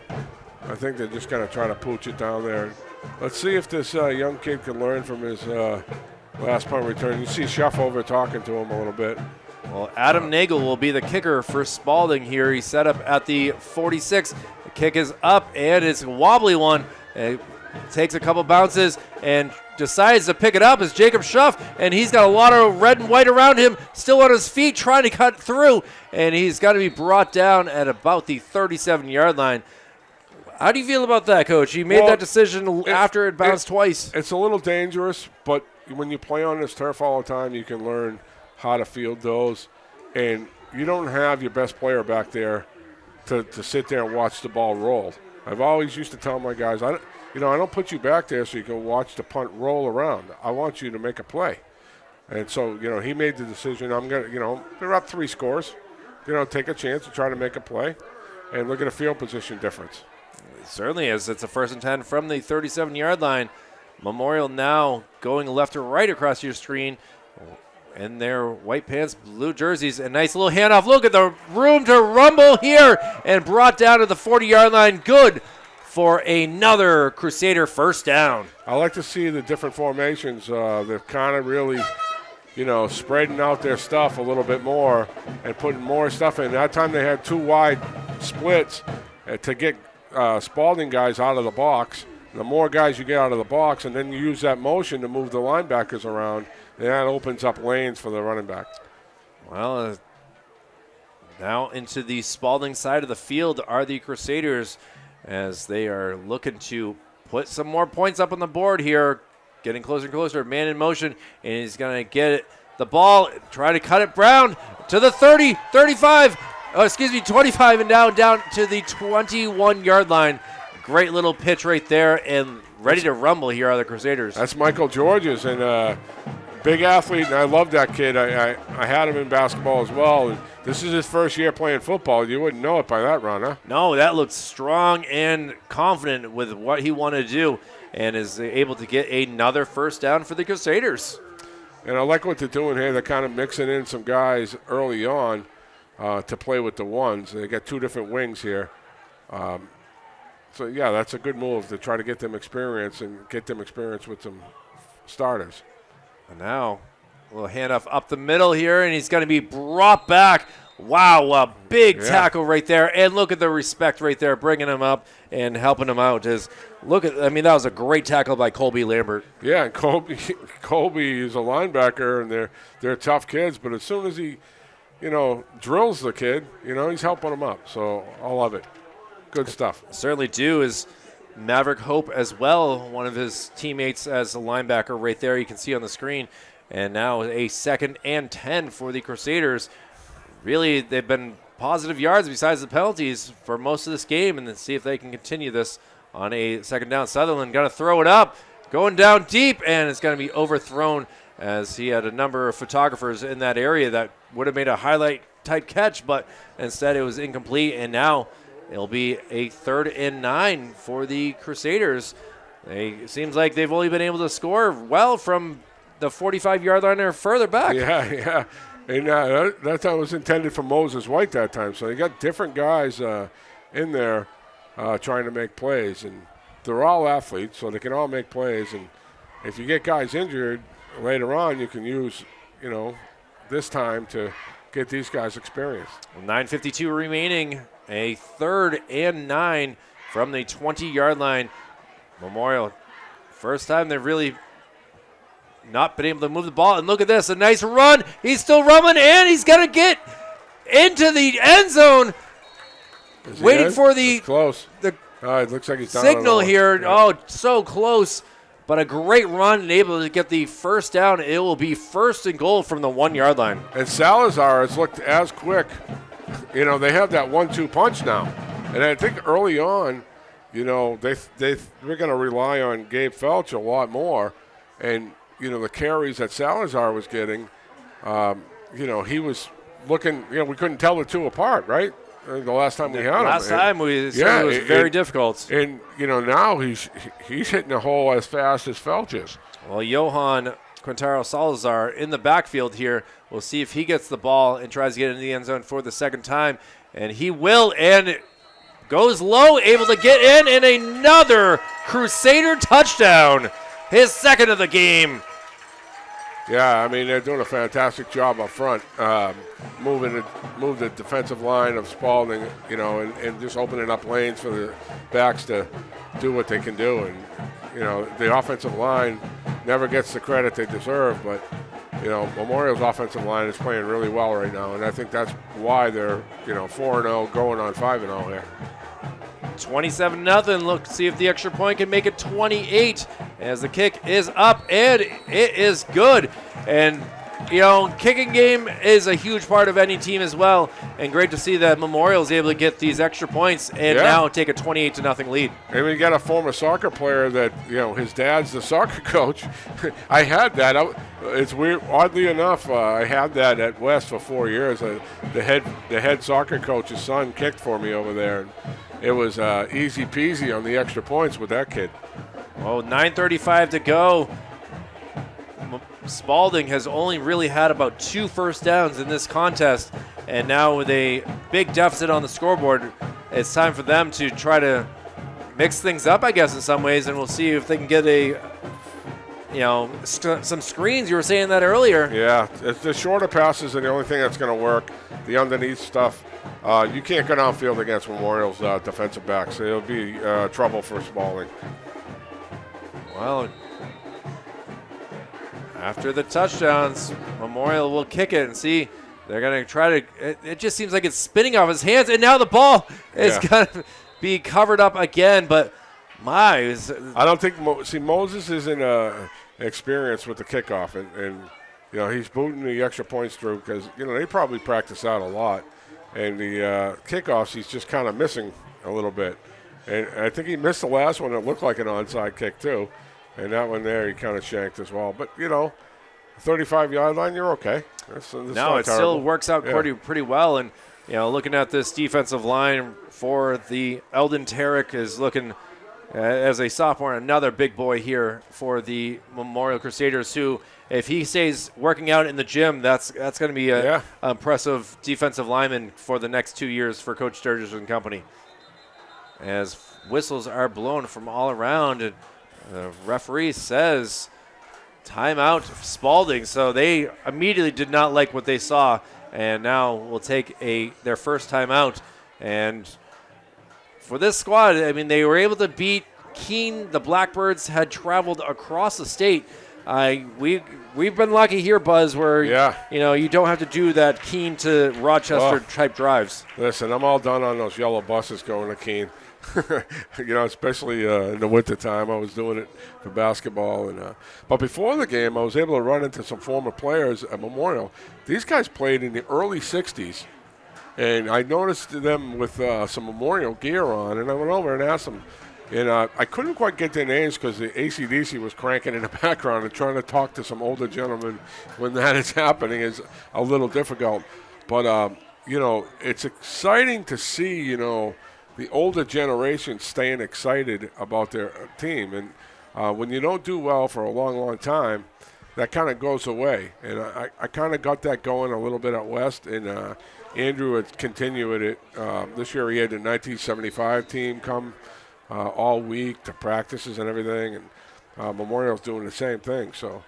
I think they're just going to try to pooch it down there. Let's see if this young kid can learn from his last punt return. You see Schuff over talking to him a little bit. Well, Adam Nagel will be the kicker for Spaulding here. He's set up at the 46. The kick is up, and it's a wobbly one. It takes a couple bounces and decides to pick it up as Jacob Schuff, and he's got a lot of red and white around him, still on his feet trying to cut through, and he's got to be brought down at about the 37-yard line. How do you feel about that, Coach? You made that decision after it bounced twice. It's a little dangerous, but when you play on this turf all the time, you can learn how to field those. And you don't have your best player back there to sit there and watch the ball roll. I've always used to tell my guys, I don't put you back there so you can watch the punt roll around. I want you to make a play. And so, he made the decision. I'm going to, they're up 3 scores. Take a chance to try to make a play and look at a field position difference. It certainly is. It's a 1st and 10 from the 37-yard line. Memorial now going left to right across your screen in their white pants, blue jerseys. A nice little handoff. Look at the room to rumble here and brought down to the 40-yard line. Good for another Crusader 1st down. I like to see the different formations. They're kind of really, spreading out their stuff a little bit more and putting more stuff in. That time they had 2 wide splits to get Spaulding guys out of the box. The more guys you get out of the box, and then you use that motion to move the linebackers around, and that opens up lanes for the running back. Well, now into the Spaulding side of the field are the Crusaders as they are looking to put some more points up on the board here. Getting closer and closer, man in motion, and he's going to get the ball, try to cut it Brown to the 30, 35, 25 and down to the 21-yard line. Great little pitch right there, and ready to rumble here are the Crusaders. That's Michael Georges, and big athlete, and I love that kid. I had him in basketball as well. And this is his first year playing football. You wouldn't know it by that run, huh? No, that looks strong and confident with what he wanted to do, and is able to get another 1st down for the Crusaders. And I like what they're doing here. They're kind of mixing in some guys early on to play with the ones. They got 2 different wings here. So, yeah, that's a good move to try to get them experience with some starters. And now a little handoff up the middle here, and he's going to be brought back. Wow, a big tackle right there. And look at the respect right there, bringing him up and helping him out. That was a great tackle by Colby Lambert. Yeah, and Colby is a linebacker, and they're tough kids. But as soon as he, drills the kid, he's helping him up. So I love it. Good stuff. Certainly do. As Maverick Hope as well, one of his teammates as a linebacker right there. You can see on the screen. And now a 2nd and 10 for the Crusaders. Really, they've been positive yards besides the penalties for most of this game, and then see if they can continue this on a 2nd down. Sutherland going to throw it up, going down deep, and it's going to be overthrown as he had a number of photographers in that area that would have made a highlight-type catch, but instead it was incomplete, and now it'll be a 3rd and 9 for the Crusaders. It seems like they've only been able to score well from the 45-yard line or further back. Yeah. And that time was intended for Moses White that time. So you got different guys in there trying to make plays. And they're all athletes, so they can all make plays. And if you get guys injured later on, you can use, this time to get these guys experience. 9:52 remaining. A 3rd and 9 from the 20-yard line. Memorial, first time they've really not been able to move the ball. And look at this, a nice run. He's still running, and he's going to get into the end zone. Waiting for the close. The it looks like he's down signal here. Yeah. Oh, so close. But a great run and able to get the first down. It will be 1st and goal from the 1-yard line. And Salazar has looked as quick. They have that 1-2 punch now. And I think early on, we're going to rely on Gabe Felch a lot more. And, the carries that Salazar was getting, he was looking, we couldn't tell the two apart, right? The last time we had him. Last time we said it was very difficult. And, now he's hitting the hole as fast as Felch is. Well, Johan Quintero Salazar in the backfield here. We'll see if he gets the ball and tries to get into the end zone for the 2nd time. And he will, and goes low, able to get in, and another Crusader touchdown. His 2nd of the game. Yeah, they're doing a fantastic job up front, move the defensive line of Spaulding, and just opening up lanes for the backs to do what they can do. And, the offensive line never gets the credit they deserve, but, Memorial's offensive line is playing really well right now, and I think that's why they're, 4-0 going on 5-0 here. 27-0. Look, see if the extra point can make it 28 as the kick is up, and it is good. And, kicking game is a huge part of any team as well, and great to see that Memorial is able to get these extra points and now take a 28-0 lead. And we got a former soccer player that, his dad's the soccer coach. I had that. It's weird. Oddly enough, I had that at West for 4 years. The head soccer coach's son kicked for me over there. It was easy peasy on the extra points with that kid. Oh, 9:35 to go. Spaulding has only really had about 2 first downs in this contest, and now with a big deficit on the scoreboard, it's time for them to try to mix things up, I guess, in some ways, and we'll see if they can get some screens. You were saying that earlier. Yeah, the shorter passes are the only thing that's going to work. The underneath stuff, you can't go downfield against Memorial's defensive backs. It'll be trouble for Spaulding. Well, after the touchdowns, Memorial will kick it and see. They're going to try to – it just seems like it's spinning off his hands, and now the ball is going to be covered up again. But, I don't think Moses isn't experienced with the kickoff, and he's booting the extra points through because, they probably practice out a lot. And the kickoffs, he's just kind of missing a little bit. And I think he missed the last one that looked like an onside kick, too. And that one there, he kind of shanked as well. But, 35-yard line, you're okay. No, it still works out pretty well. And, looking at this defensive line for the Eldon Tarek is looking as a sophomore, another big boy here for the Memorial Crusaders, who, if he stays working out in the gym, that's going to be an impressive defensive lineman for the next 2 years for Coach Sturgis and company. As whistles are blown from all around, and the referee says timeout Spaulding. So they immediately did not like what they saw, and now will take their first timeout. And for this squad, they were able to beat Keene. The Blackbirds had traveled across the state. We've been lucky here, Buzz, where you don't have to do that Keene to Rochester type drives. Listen, I'm all done on those yellow buses going to Keene. especially in the wintertime. I was doing it for basketball. But before the game, I was able to run into some former players at Memorial. These guys played in the early 60s, and I noticed them with some Memorial gear on, and I went over and asked them. And I couldn't quite get their names because the AC/DC was cranking in the background, and trying to talk to some older gentlemen when that is happening is a little difficult. But, it's exciting to see, the older generation staying excited about their team. And when you don't do well for a long, long time, that kind of goes away. And I kind of got that going a little bit out west. And Andrew had continued it. This year he had the 1975 team come all week to practices and everything. And Memorial's doing the same thing. So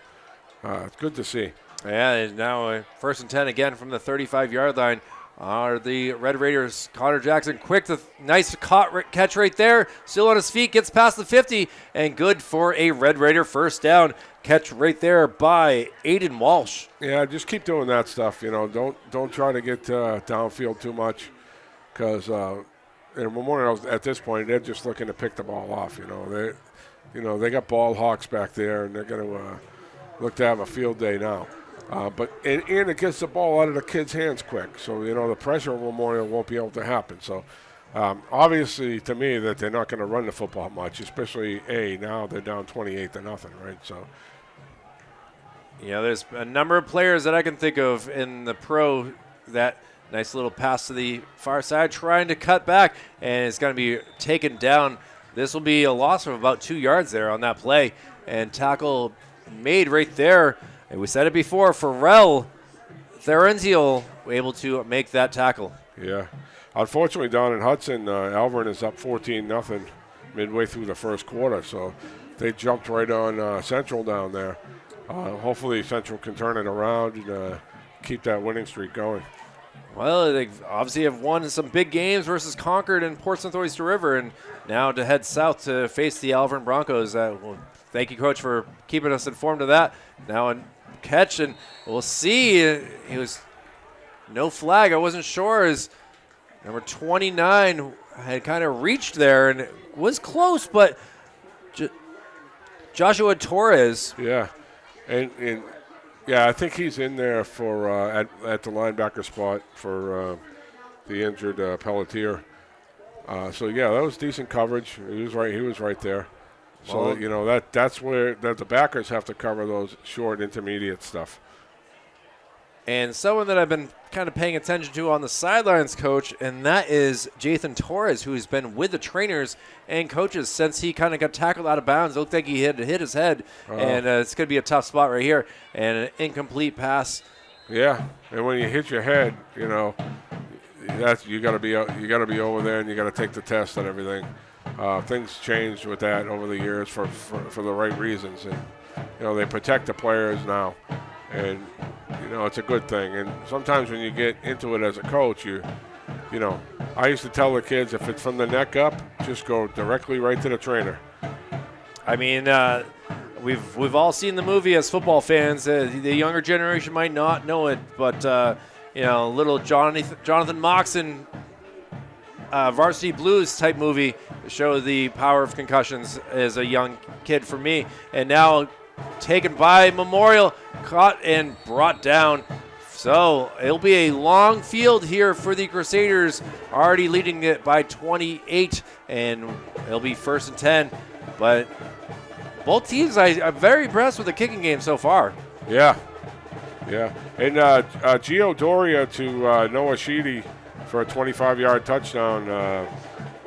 it's good to see. Yeah, now 1st and 10 again from the 35-yard line. Are the Red Raiders. Connor Jackson, quick, nice catch right there. Still on his feet, gets past the 50, and good for a Red Raider first down. Catch right there by Aiden Walsh. Yeah, just keep doing that stuff. Don't try to get downfield too much, because Memorial at this point they're just looking to pick the ball off. They got ball hawks back there, and they're going to look to have a field day now. But it gets the ball out of the kids' hands quick. So, the pressure of Memorial won't be able to happen. So, obviously, to me, that they're not going to run the football much, especially now they're down 28-0, right? So, there's a number of players that I can think of in the pro that nice little pass to the far side, trying to cut back, and it's going to be taken down. This will be a loss of about 2 yards there on that play, and tackle made right there. And we said it before, Pharrell Therenzio able to make that tackle. Yeah. Unfortunately, down in Hudson, Alvern is up 14-0 midway through the first quarter. So they jumped right on Central down there. Hopefully Central can turn it around and keep that winning streak going. Well, they obviously have won some big games versus Concord and Portsmouth Oyster River, and now to head south to face the Alvern Broncos. Thank you, Coach, for keeping us informed of that. Now in catch, and we'll see. It was no flag. I wasn't sure as number 29 had kind of reached there, and it was close, but Joshua Torres. Yeah, and I think he's in there for at the linebacker spot for the injured Pelletier. So that was decent coverage. He was right there. So that's where the backers have to cover those short intermediate stuff. And someone that I've been kind of paying attention to on the sidelines, Coach, and that is Jathan Torres, who's been with the trainers and coaches since he kind of got tackled out of bounds. It looked like he hit his head, and it's going to be a tough spot right here. And an incomplete pass. Yeah, and when you hit your head, you got to be over there, and you got to take the test and everything. Things changed with that over the years for the right reasons, and they protect the players now, and it's a good thing. And sometimes when you get into it as a coach, I used to tell the kids, if it's from the neck up, just go directly right to the trainer. I mean, we've all seen the movie as football fans. The younger generation might not know it, but little Jonathan Moxon. Varsity Blues type movie show the power of concussions as a young kid for me, and now taken by Memorial, caught and brought down. So it'll be a long field here for the Crusaders, already leading it by 28, and it'll be 1st and 10. But both teams, I'm very impressed with the kicking game so far. Yeah. And Gio Doria to Noah Sheedy for a 25-yard touchdown,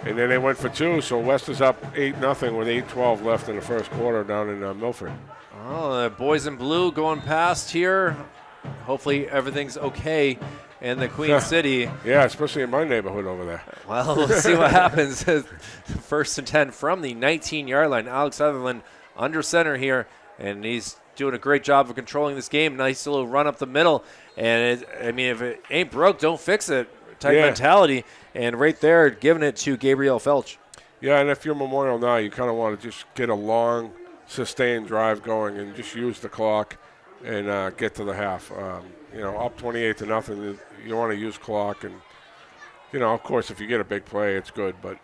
and then they went for 2, so West is up 8-0 with 8:12 left in the first quarter down in Milford. Oh, the boys in blue going past here. Hopefully everything's okay in the Queen City. Yeah, especially in my neighborhood over there. Well, we'll see what happens. 1st and 10 from the 19-yard line. Alex Sutherland under center here, and he's doing a great job of controlling this game. Nice little run up the middle, and if it ain't broke, don't fix it type mentality, and right there giving it to Gabriel Felch. Yeah, and if you're Memorial now, you kind of want to just get a long, sustained drive going and just use the clock and get to the half. Up 28-0, you want to use clock, and of course, if you get a big play, it's good. But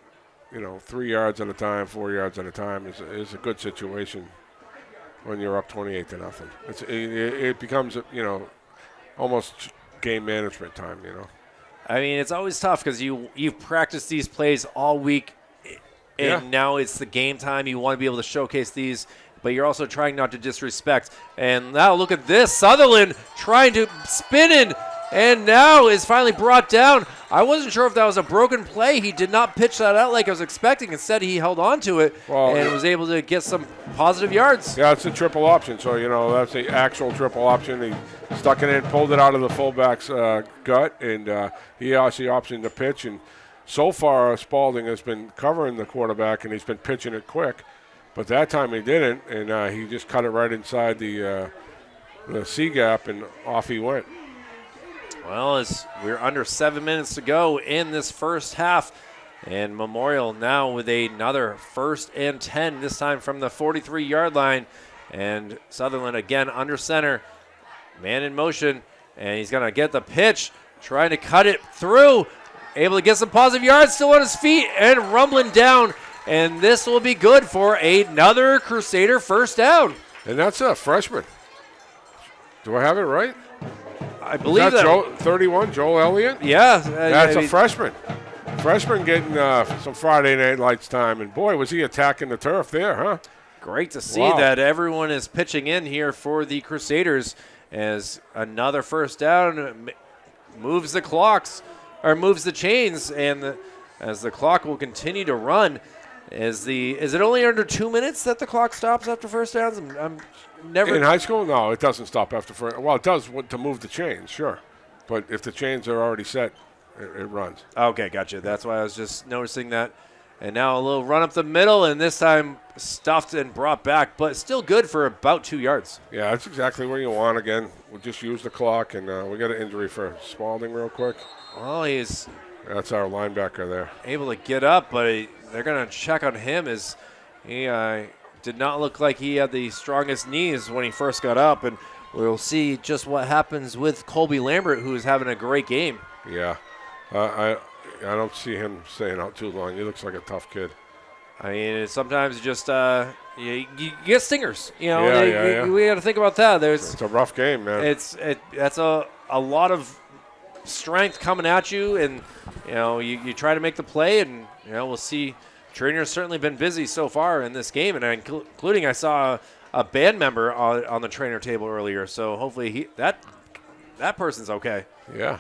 3 yards at a time, 4 yards at a time is a good situation when you're up 28-0. It becomes, almost game management time, I mean, it's always tough because you've practiced these plays all week, and now it's the game time. You want to be able to showcase these, but you're also trying not to disrespect. And now look at this. Sutherland trying to spin in, and now is finally brought down. I wasn't sure if that was a broken play. He did not pitch that out like I was expecting. Instead, he held on to it and was able to get some positive yards. Yeah, it's a triple option. So, that's the actual triple option. He stuck it in, pulled it out of the fullback's gut, and he actually optioned the pitch. And so far, Spaulding has been covering the quarterback, and he's been pitching it quick. But that time he didn't, and he just cut it right inside the C gap, and off he went. Well, as we're under 7 minutes to go in this first half, and Memorial now with another 1st and 10, this time from the 43-yard line. And Sutherland again under center, man in motion, and he's going to get the pitch, trying to cut it through, able to get some positive yards, still on his feet, and rumbling down. And this will be good for another Crusader first down. And that's a freshman. Do I have it right? I believe that. 31, Joel Elliott? Yeah. That's a freshman. Freshman getting some Friday Night Lights time. And, boy, was he attacking the turf there, huh? Great to see that everyone is pitching in here for the Crusaders as another first down moves the clocks, or moves the chains, and as the clock will continue to run. Is it only under 2 minutes that the clock stops after first downs? I'm never in high school. No, it doesn't stop after first. Well, it does to move the chains, sure, but if the chains are already set, it runs. Okay, gotcha. That's why I was just noticing that. And now a little run up the middle, and this time stuffed and brought back, but still good for about 2 yards. Yeah, that's exactly where you want. Again, we'll just use the clock, and we got an injury for Spaulding real quick. Well, he's that's our linebacker there. Able to get up, but they're going to check on him as he did not look like he had the strongest knees when he first got up. And we'll see just what happens with Colby Lambert, who is having a great game. Yeah. I don't see him staying out too long. He looks like a tough kid. I mean, sometimes just you get stingers. We got to think about that. It's a rough game, man. That's a lot of strength coming at you, and you try to make the play, and we'll see. Trainer's certainly been busy so far in this game, and including I saw a band member on the trainer table earlier. So hopefully that person's okay. Yeah.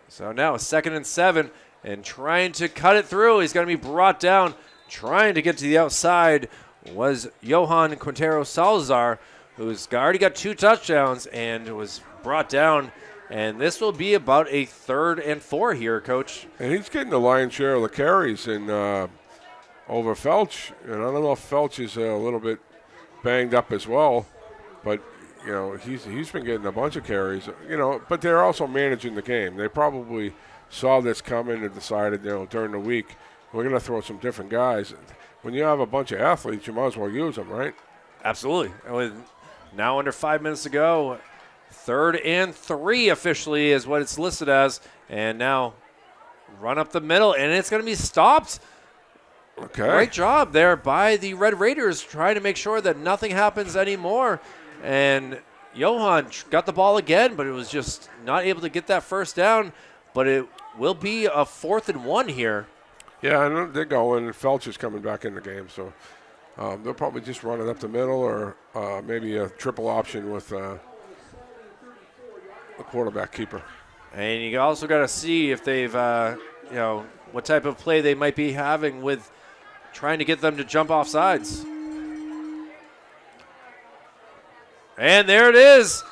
So now 2nd and 7, and trying to cut it through. He's going to be brought down. Trying to get to the outside was Johan Quintero Salazar, who's already got 2 touchdowns and was brought down. And this will be about a 3rd and 4 here, Coach. And he's getting the lion's share of the carries over Felch. And I don't know if Felch is a little bit banged up as well, but he's been getting a bunch of carries. But they're also managing the game. They probably saw this coming and decided, during the week, we're going to throw some different guys. When you have a bunch of athletes, you might as well use them, right? Absolutely. Now under 5 minutes to go. 3rd and 3 officially is what it's listed as. And now run up the middle, and it's going to be stopped. Okay. Great job there by the Red Raiders trying to make sure that nothing happens anymore. And Johan got the ball again, but it was just not able to get that first down. But it will be a 4th and 1 here. Yeah, and they're going. Felch is coming back in the game, so they'll probably just run it up the middle, or maybe a triple option with the quarterback keeper. And you also got to see if they've, what type of play they might be having with trying to get them to jump off sides. And there it is.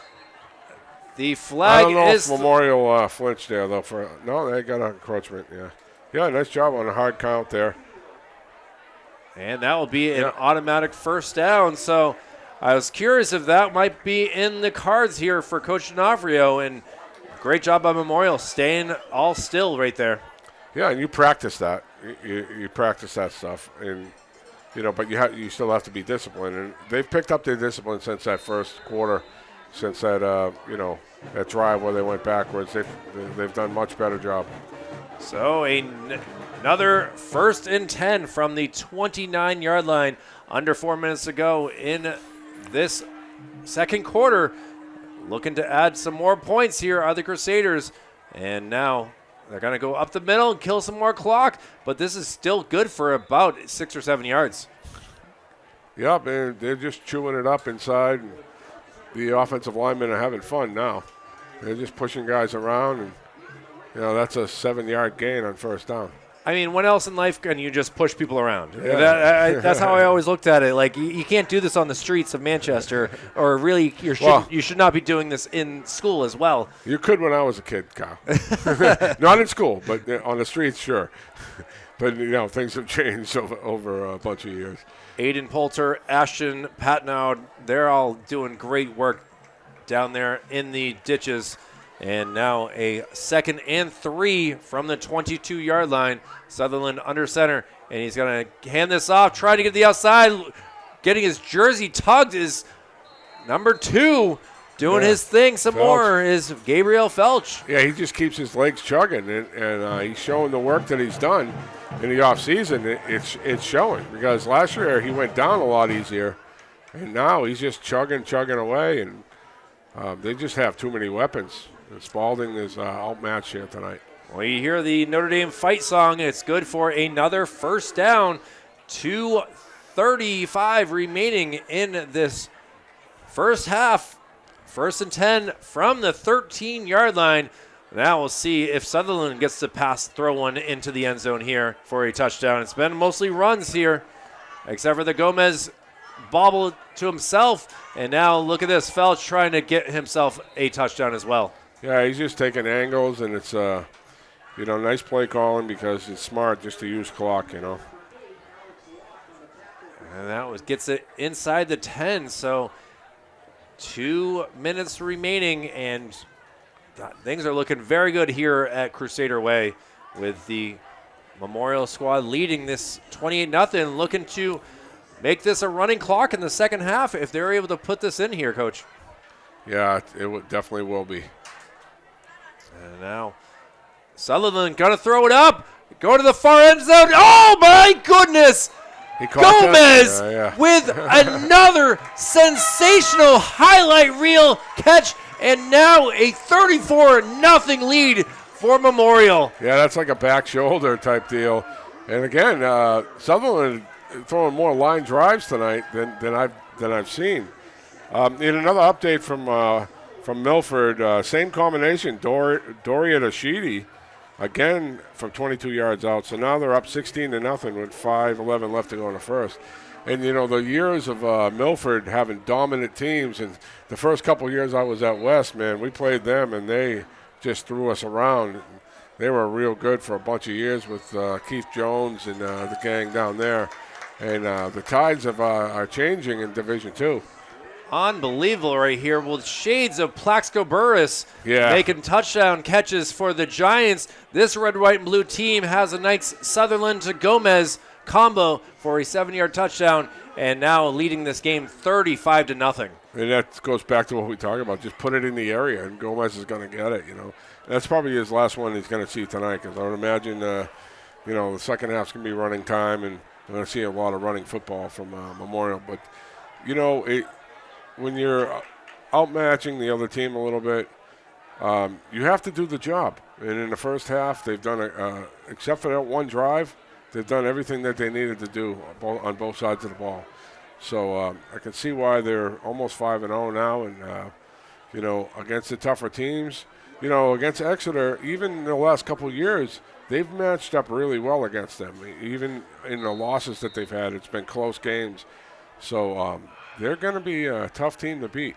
The flag is. I don't know if Memorial flinched there, though. No, they got an encroachment, yeah. Yeah, nice job on a hard count there. And that will be an automatic first down. So I was curious if that might be in the cards here for Coach D'Onofrio. And great job by Memorial, staying all still right there. Yeah, and you practice that. You practice that stuff. And, but you still have to be disciplined. And they've picked up their discipline since that first quarter, since that, that drive where they went backwards. They've done a much better job. So Another 1st and 10 from the 29-yard line. Under 4 minutes to go in this second quarter. Looking to add some more points here are the Crusaders. And now they're going to go up the middle and kill some more clock. But this is still good for about 6 or 7 yards. Yep, and they're just chewing it up inside. And the offensive linemen are having fun now. They're just pushing guys around. And, that's a 7-yard gain on first down. I mean, when else in life can you just push people around? Yeah. That's how I always looked at it. Like, you can't do this on the streets of Manchester, or really you should not be doing this in school as well. You could when I was a kid, Kyle. Not in school, but on the streets, sure. But, things have changed over a bunch of years. Aiden Poulter, Ashton Patnow, they're all doing great work down there in the ditches. And now a 2nd and 3 from the 22-yard line. Sutherland under center, and he's going to hand this off, trying to get the outside. Getting his jersey tugged is number 2. Doing his thing some more is Gabriel Felch. Yeah, he just keeps his legs chugging, and he's showing the work that he's done in the offseason. It's showing, because last year he went down a lot easier, and now he's just chugging away, and they just have too many weapons. Spaulding is outmatched here tonight. Well, you hear the Notre Dame fight song. It's good for another first down. 2:35 remaining in this first half. 1st and 10 from the 13-yard line. Now we'll see if Sutherland gets to throw one into the end zone here for a touchdown. It's been mostly runs here, except for the Gomez bobble to himself. And now look at this. Felch trying to get himself a touchdown as well. Yeah, he's just taking angles, and it's, nice play calling, because it's smart just to use clock, And that gets it inside the 10, so 2 minutes remaining, and things are looking very good here at Crusader Way, with the Memorial squad leading this 28-0, looking to make this a running clock in the second half if they're able to put this in here, Coach. Yeah, it definitely will be. And now Sutherland going to throw it up. Go to the far end zone. Oh, my goodness. Gomez with another sensational highlight reel catch. And now a 34-0 lead for Memorial. Yeah, that's like a back shoulder type deal. And again, Sutherland throwing more line drives tonight than I've seen. In another update from Milford, same combination, Doria to Sheedy, again from 22 yards out. So now they're up 16-0 with 5:11 left to go in the first. And, the years of Milford having dominant teams, and the first couple years I was at West, man, we played them, and they just threw us around. They were real good for a bunch of years with Keith Jones and the gang down there. And the tides are changing in Division II. Unbelievable right here with shades of Plaxico Burris making touchdown catches for the Giants. This red, white, and blue team has a nice Sutherland to Gomez combo for a 7-yard touchdown, and now leading this game 35-0. And that goes back to what we talked about. Just put it in the area, and Gomez is going to get it, That's probably his last one he's going to see tonight, because I would imagine, the second half's going to be running time, and we're going to see a lot of running football from Memorial. But, when you're outmatching the other team a little bit, you have to do the job. And in the first half, they've done except for that one drive, they've done everything that they needed to do on both sides of the ball. So I can see why they're almost 5-0 now, and against the tougher teams, against Exeter, even in the last couple of years, they've matched up really well against them. Even in the losses that they've had, it's been close games. So they're going to be a tough team to beat.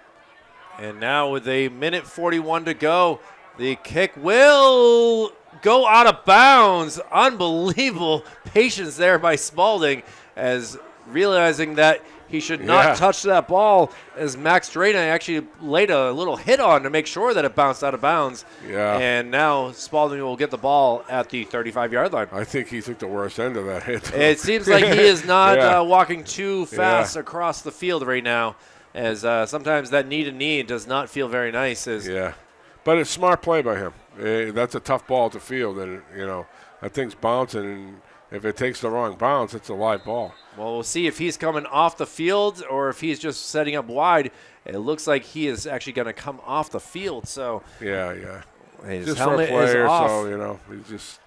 And now with a minute 41 to go, the kick will go out of bounds. Unbelievable patience there by Spaulding, as realizing that he should not touch that ball, as Max Drana actually laid a little hit on to make sure that it bounced out of bounds. Yeah. And now Spaulding will get the ball at the 35-yard line. I think he took the worst end of that hit. It seems like he is not walking too fast across the field right now, as sometimes that knee-to-knee does not feel very nice. But it's smart play by him. That's a tough ball to field, and, that thing's bouncing, and if it takes the wrong bounce, it's a live ball. Well, we'll see if he's coming off the field or if he's just setting up wide. It looks like he is actually going to come off the field. So yeah. His Just for a helmet player, is off. so he's just.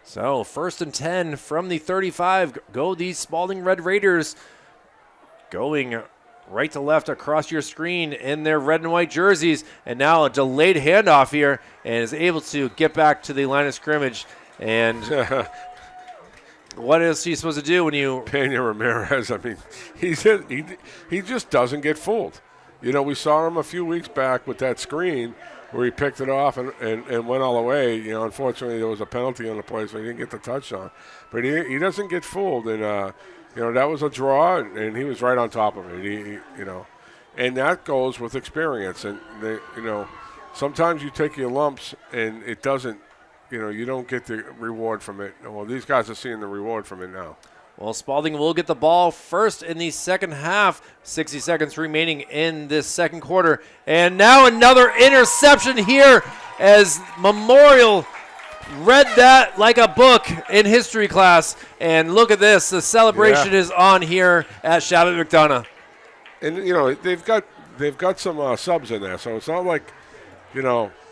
So 1st and 10 from the 35. Go these Spaulding Red Raiders, going right to left across your screen in their red and white jerseys. And now a delayed handoff here, and is able to get back to the line of scrimmage. And what is he supposed to do when you... Pena Ramirez, I mean, he just doesn't get fooled. We saw him a few weeks back with that screen where he picked it off and went all the way. Unfortunately, there was a penalty on the play, so he didn't get the touchdown. But he doesn't get fooled. And, that was a draw, and he was right on top of it. And that goes with experience. And, sometimes you take your lumps, and it doesn't, you don't get the reward from it. Well, these guys are seeing the reward from it now. Well, Spaulding will get the ball first in the second half. 60 seconds remaining in this second quarter. And now another interception here as Memorial read that like a book in history class. And look at this. The celebration is on here at Chabot-McDonough. And, they've got some subs in there. So it's not like,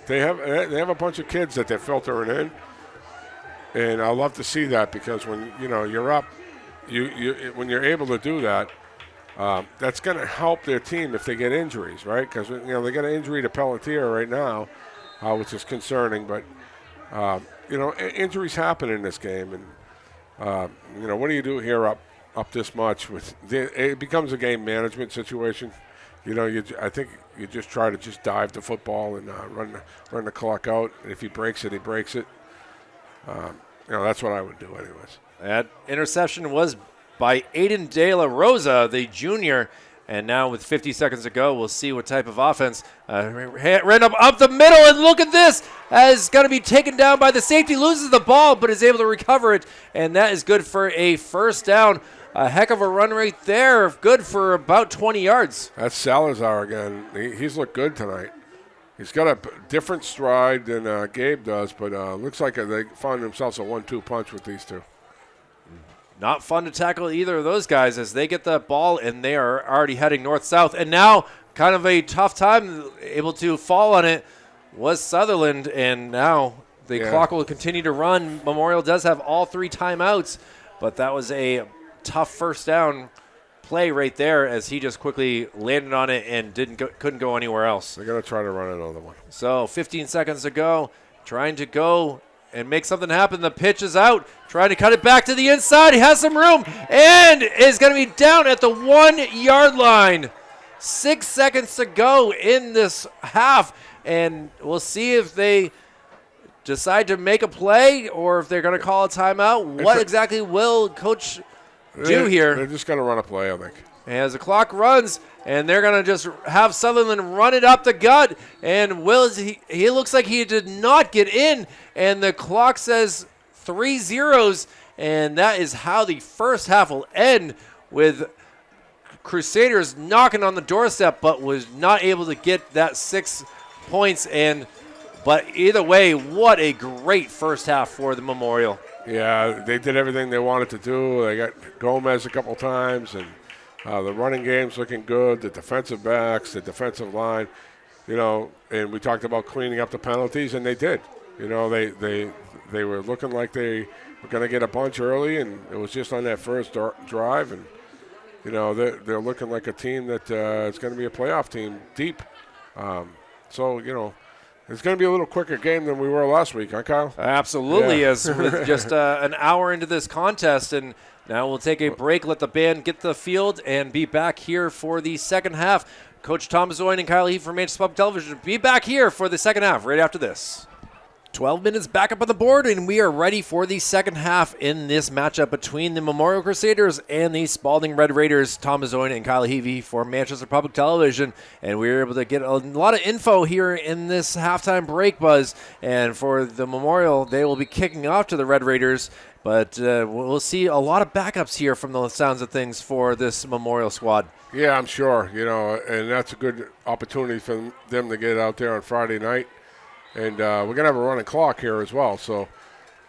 they have a bunch of kids that they're filtering in. And I love to see that because when, you're up, when you're able to do that, that's going to help their team if they get injuries, right? Because they got an injury to Pelletier right now, which is concerning. But injuries happen in this game, and what do you do here up this much? It becomes a game management situation. I think you just try to just dive the football and run the clock out. And if he breaks it, he breaks it. That's what I would do anyways. That interception was by Aiden De La Rosa, the junior. And now with 50 seconds to go, we'll see what type of offense. Ran up the middle, and look at this. As going to be taken down by the safety, loses the ball, but is able to recover it. And that is good for a first down. A heck of a run right there. Good for about 20 yards. That's Salazar again. He's looked good tonight. He's got a different stride than Gabe does, but looks like they found themselves a 1-2 punch with these two. Not fun to tackle either of those guys as they get that ball and they are already heading north-south. And now kind of a tough time able to fall on it was Sutherland. And now the clock will continue to run. Memorial does have all 3 timeouts, but that was a tough first down play right there as he just quickly landed on it and couldn't go anywhere else. They're going to try to run another one. So 15 seconds to go, trying to go and make something happen. The pitch is out, trying to cut it back to the inside. He has some room and is going to be down at the 1-yard line. 6 seconds to go in this half, and we'll see if they decide to make a play or if they're going to call a timeout. What exactly will Coach do here? They're just going to run a play, I think. As the clock runs, and they're going to just have Sutherland run it up the gut. And he looks like he did not get in, and the clock says 3 zeros. And that is how the first half will end, with Crusaders knocking on the doorstep, but was not able to get that 6 points. But either way, what a great first half for the Memorial. Yeah, they did everything they wanted to do. They got Gomez a couple times, and the running game's looking good. The defensive backs, the defensive line, and we talked about cleaning up the penalties, and they did. They were looking like they were going to get a bunch early, and it was just on that first drive. And they're looking like a team that is going to be a playoff team deep. It's going to be a little quicker game than we were last week, huh, Kyle? Absolutely, as with just an hour into this contest. And now we'll take a break, let the band get the field, and be back here for the second half. Coach Thomas Zoyne and Kyle Heath from Manchester Public Television be back here for the second half right after this. 12 minutes back up on the board, and we are ready for the second half in this matchup between the Memorial Crusaders and the Spaulding Red Raiders. Thomas Zoyne and Kyle Heavey for Manchester Public Television, and we were able to get a lot of info here in this halftime break, Buzz. And for the Memorial, they will be kicking off to the Red Raiders, but we'll see a lot of backups here from the sounds of things for this Memorial squad. Yeah, I'm sure, and that's a good opportunity for them to get out there on Friday night. And we're going to have a running clock here as well. So,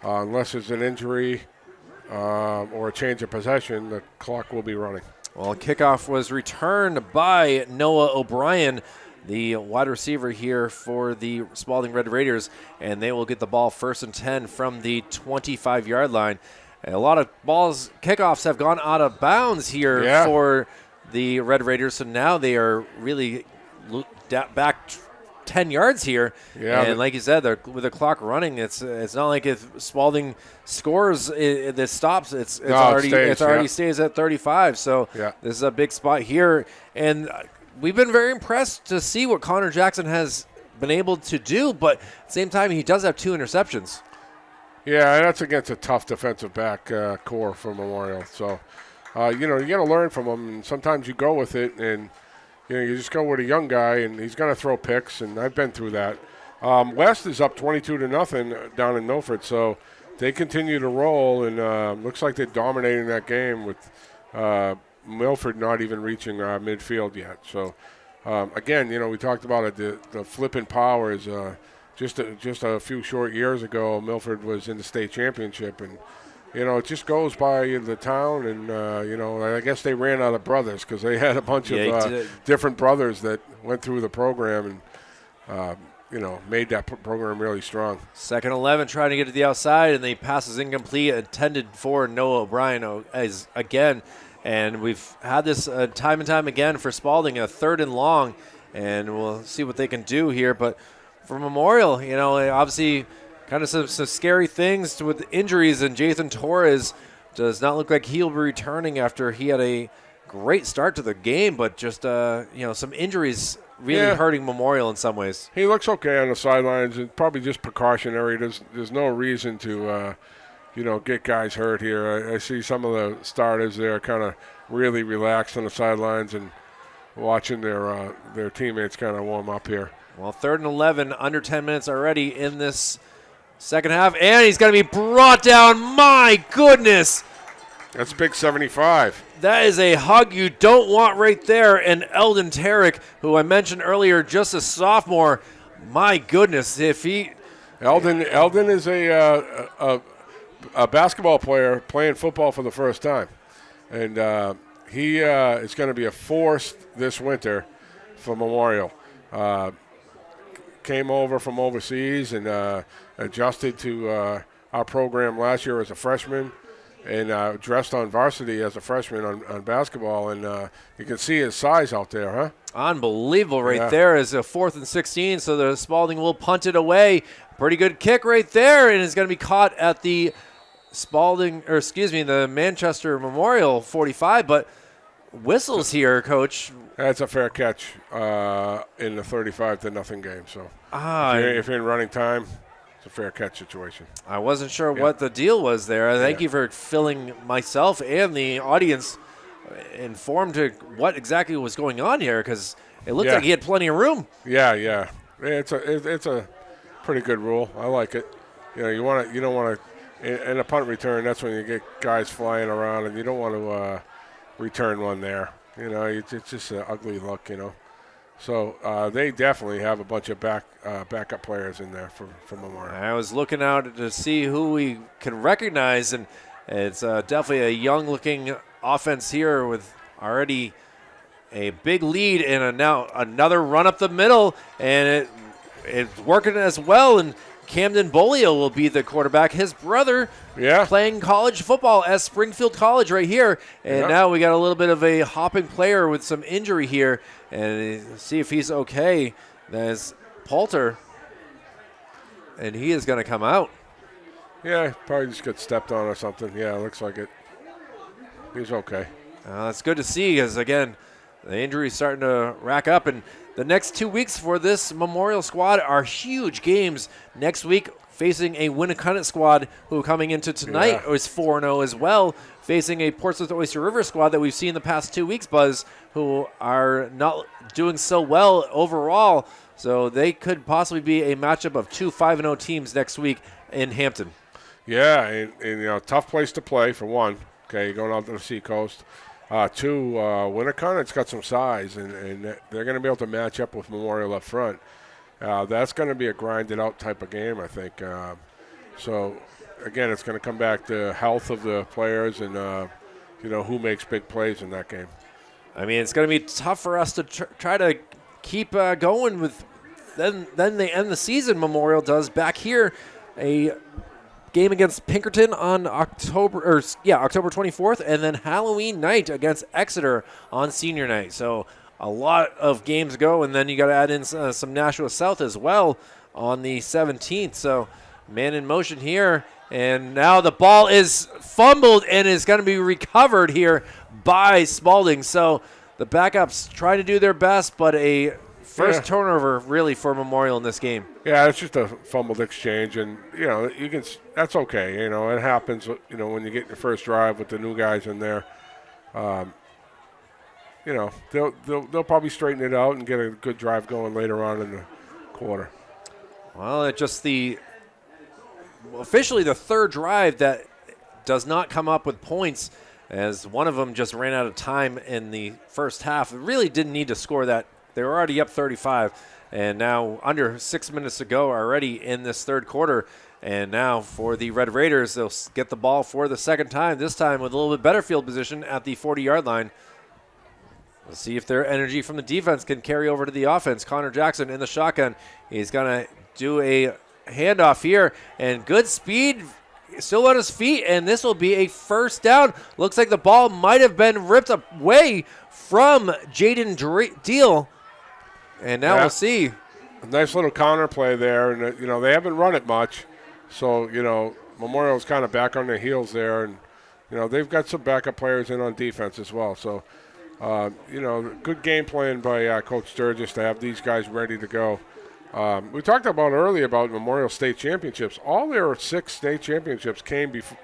Unless it's an injury or a change of possession, the clock will be running. Well, kickoff was returned by Noah O'Brien, the wide receiver here for the Spaulding Red Raiders, and they will get the ball 1st and 10 from the 25-yard line. And a lot of kickoffs have gone out of bounds here for the Red Raiders, so now they are really back 10 yards here. Yeah, and like you said, with the clock running, it's not like if Spaulding scores, this stops. It already stays at 35. So this is a big spot here, and we've been very impressed to see what Connor Jackson has been able to do. But at the same time, he does have 2 interceptions. Yeah, that's against a tough defensive back core for Memorial. So you got to learn from him. And sometimes you go with it and. You just go with a young guy, and he's going to throw picks, and I've been through that. West is up 22-0 down in Milford, so they continue to roll, and looks like they're dominating that game with Milford not even reaching midfield yet. So, again, we talked about it. The flipping power is just a few short years ago, Milford was in the state championship, and it just goes by the town, and, I guess they ran out of brothers because they had a bunch of different brothers that went through the program and, made that program really strong. 2nd 11, trying to get to the outside, and the pass is incomplete, intended for Noah O'Brien again. And we've had this time and time again for Spaulding, a 3rd and long, and we'll see what they can do here. But for Memorial, obviously – kind of some scary things with injuries, and Jathan Torres does not look like he'll be returning after he had a great start to the game, but just some injuries really hurting Memorial in some ways. He looks okay on the sidelines, and probably just precautionary. There's no reason to get guys hurt here. I see some of the starters there kind of really relaxed on the sidelines and watching their teammates kind of warm up here. Well, 3rd and 11, under 10 minutes already in this second half, and he's going to be brought down. My goodness. That's big 75. That is a hug you don't want right there. And Eldon Tarek, who I mentioned earlier, just a sophomore. My goodness, if he... Eldon is a basketball player playing football for the first time. And he is going to be a force this winter for Memorial. Came over from overseas and adjusted to our program last year as a freshman and dressed on varsity as a freshman on basketball. And you can see his size out there, huh? Unbelievable right there is a 4th and 16, so the Spaulding will punt it away. Pretty good kick right there, and it's going to be caught at the the Manchester Memorial 45, but whistles here, Coach. That's a fair catch in the 35-0 game. So if you're in running time, it's a fair catch situation. I wasn't sure what the deal was there. Thank you for filling myself and the audience informed to what exactly was going on here, because it looked like he had plenty of room. Yeah. It's a pretty good rule. I like it. You don't want to in a punt return. That's when you get guys flying around, and you don't want to return one there. It's just an ugly look, So they definitely have a bunch of backup players in there for Memorial. I was looking out to see who we can recognize, and it's definitely a young-looking offense here with already a big lead and now another run up the middle, and it's working as well. And Camden Bolio will be the quarterback. His brother playing college football at Springfield College right here. And now we got a little bit of a hopping player with some injury here. And see if he's okay. There's Poulter. And he is going to come out. Yeah, probably just got stepped on or something. Yeah, looks like it. He's okay. That's good to see because, again, the injury is starting to rack up. And the next 2 weeks for this Memorial squad are huge games. Next week, facing a Winnacunnet squad who coming into tonight is 4-0 as well, facing a Portsmouth Oyster River squad that we've seen the past 2 weeks, Buzz, who are not doing so well overall. So they could possibly be a matchup of two 5-0 teams next week in Hampton. Yeah, and tough place to play for one. Okay, you're going out to the seacoast. Two, Winnacunnet's got some size, and they're going to be able to match up with Memorial up front. That's going to be a grinded-out type of game, I think. So again, it's going to come back to health of the players and, who makes big plays in that game. I mean, it's going to be tough for us to try to keep going with. Then they end the season. Memorial does back here, a game against Pinkerton on October 24th, and then Halloween night against Exeter on senior night. So a lot of games go, and then you got to add in some Nashua South as well on the 17th. So man in motion here, and now the ball is fumbled and is going to be recovered here by Spaulding. So the backups trying to do their best, but a first turnover really for Memorial in this game. Yeah, it's just a fumbled exchange, and that's okay. It happens. When you get your first drive with the new guys in there, they'll probably straighten it out and get a good drive going later on in the quarter. Well, it's just officially the third drive that does not come up with points, as one of them just ran out of time in the first half. It really didn't need to score that. They were already up 35, and now under 6 minutes to go already in this third quarter. And now for the Red Raiders, they'll get the ball for the second time, this time with a little bit better field position at the 40-yard line. We'll see if their energy from the defense can carry over to the offense. Connor Jackson in the shotgun. He's going to do a handoff here, and good speed, still on his feet, and this will be a first down. Looks like the ball might have been ripped away from Jaden Deal. And now we'll see. A nice little counter play there, and they haven't run it much, so Memorial's kind of back on their heels there, and they've got some backup players in on defense as well. So good game plan by Coach Sturgis to have these guys ready to go. We talked about earlier about Memorial State Championships. All their 6 state championships came before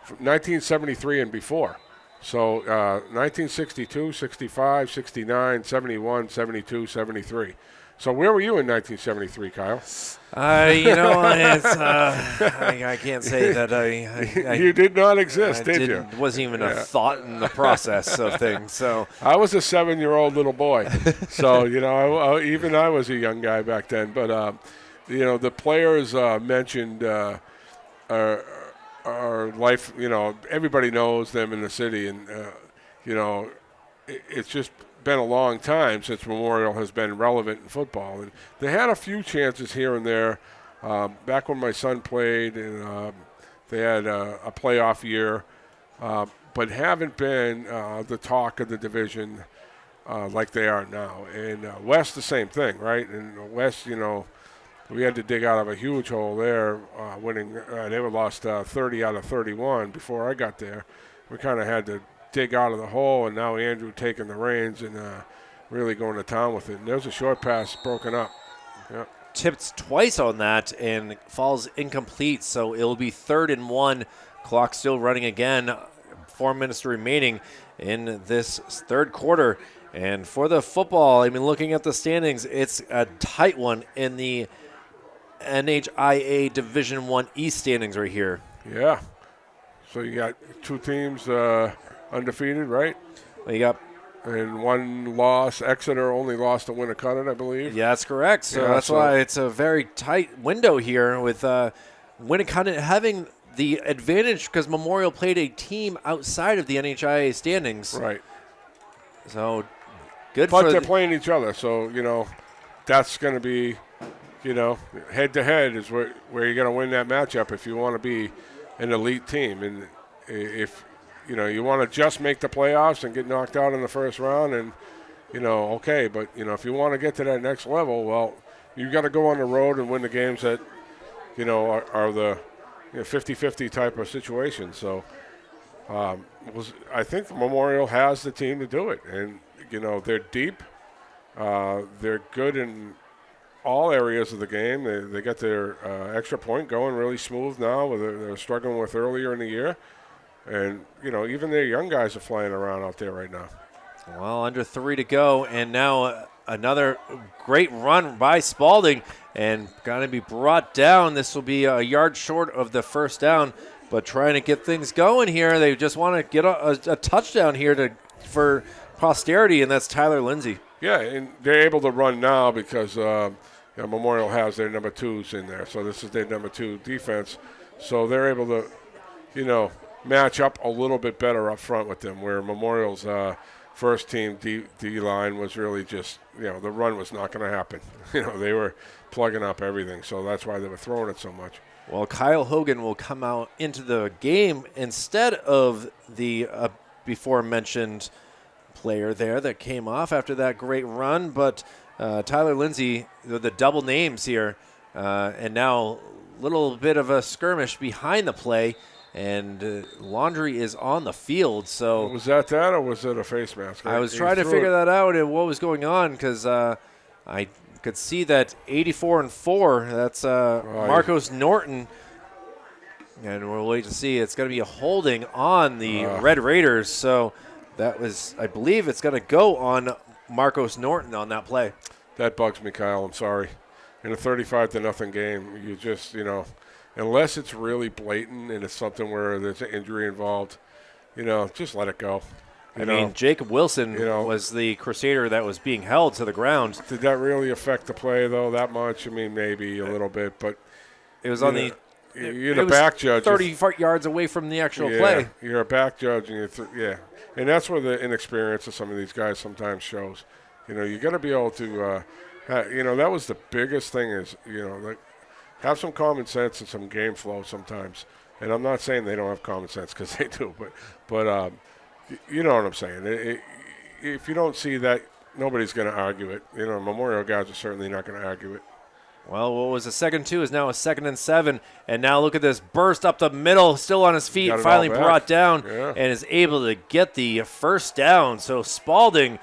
1973 and before. So 1962, 65, 69, 71, 72, 73. So where were you in 1973, Kyle? I can't say that you did not exist, did you? Wasn't even a thought in the process of things. So I was a 7-year-old little boy. So, even I was a young guy back then. But, the players mentioned our life, everybody knows them in the city. And, it's just been a long time since Memorial has been relevant in football, and they had a few chances here and there back when my son played, and they had a playoff year, but haven't been the talk of the division like they are now. And West, the same thing, right? And West, we had to dig out of a huge hole there, winning. They were lost 30 out of 31 before I got there. We kind of had to dig out of the hole, and now Andrew taking the reins and really going to town with it. And there's a short pass broken up. Yeah. Tipped twice on that and falls incomplete, so it'll be 3rd and 1. Clock still running again. 4 minutes remaining in this third quarter. And for the football, looking at the standings, it's a tight one in the NHIAA Division I East standings right here. Yeah. So you got 2 teams undefeated, right? Well, you got and 1 loss. Exeter only lost to Winnicott, I believe. Yeah, that's correct. So that's why it's a very tight window here with Winnicott having the advantage because Memorial played a team outside of the NHIAA standings. Right. So good but they're playing each other, so, that's going to be, head-to-head is where you're going to win that matchup if you want to be an elite team. And if you want to just make the playoffs and get knocked out in the first round, and okay, but if you want to get to that next level, well, you got to go on the road and win the games that are the 50-50 type of situation. So I think Memorial has the team to do it, and they're deep, they're good in all areas of the game. They got their extra point going really smooth now. They're struggling with earlier in the year. And, even their young guys are flying around out there right now. Well, under 3 to go, and now another great run by Spaulding, and going to be brought down. This will be a yard short of the first down, but trying to get things going here. They just want to get a touchdown here for posterity, and that's Tyler Lindsay. Yeah, and they're able to run now because Memorial has their number 2s in there. So this is their number 2 defense. So they're able to, match up a little bit better up front with them, where Memorial's first team D line was really just, the run was not going to happen. They were plugging up everything, so that's why they were throwing it so much. Well, Kyle Hogan will come out into the game instead of the before-mentioned player there that came off after that great run. But Tyler Lindsay, the double names here, and now a little bit of a skirmish behind the play, and Laundrie is on the field. So was that or was it a face mask? I was trying to figure that out and what was going on, because I could see that 84-4. That's Marcos Norton. And we'll wait to see. It's going to be a holding on the Red Raiders. So that was, I believe it's going to go on Marcos Norton on that play. That bugs me, Kyle. I'm sorry. In a 35-0 game, you just, unless it's really blatant and it's something where there's an injury involved, just let it go. I mean, Jacob Wilson was the Crusader that was being held to the ground. Did that really affect the play, though, that much? I mean, maybe a little bit, but it was on the – you're the back judge. 30 yards away from the actual play. You're a back judge, and and that's where the inexperience of some of these guys sometimes shows. You got to be able to, that was the biggest thing is, have some common sense and some game flow sometimes. And I'm not saying they don't have common sense, because they do, but you know what I'm saying. If you don't see that, nobody's going to argue it. Memorial guys are certainly not going to argue it. Well, what was a 2nd is now a 2nd and 7. And now look at this burst up the middle, still on his feet, finally brought down, and is able to get the first down. So Spaulding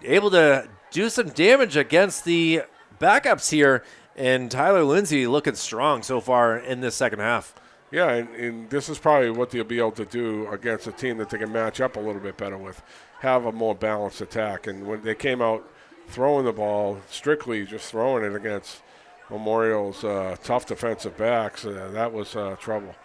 able to do some damage against the backups here. And Tyler Lindsay looking strong so far in this second half. Yeah, and this is probably what they'll be able to do against a team that they can match up a little bit better with, have a more balanced attack. And when they came out throwing the ball, strictly just throwing it against Memorial's tough defensive backs, that was trouble.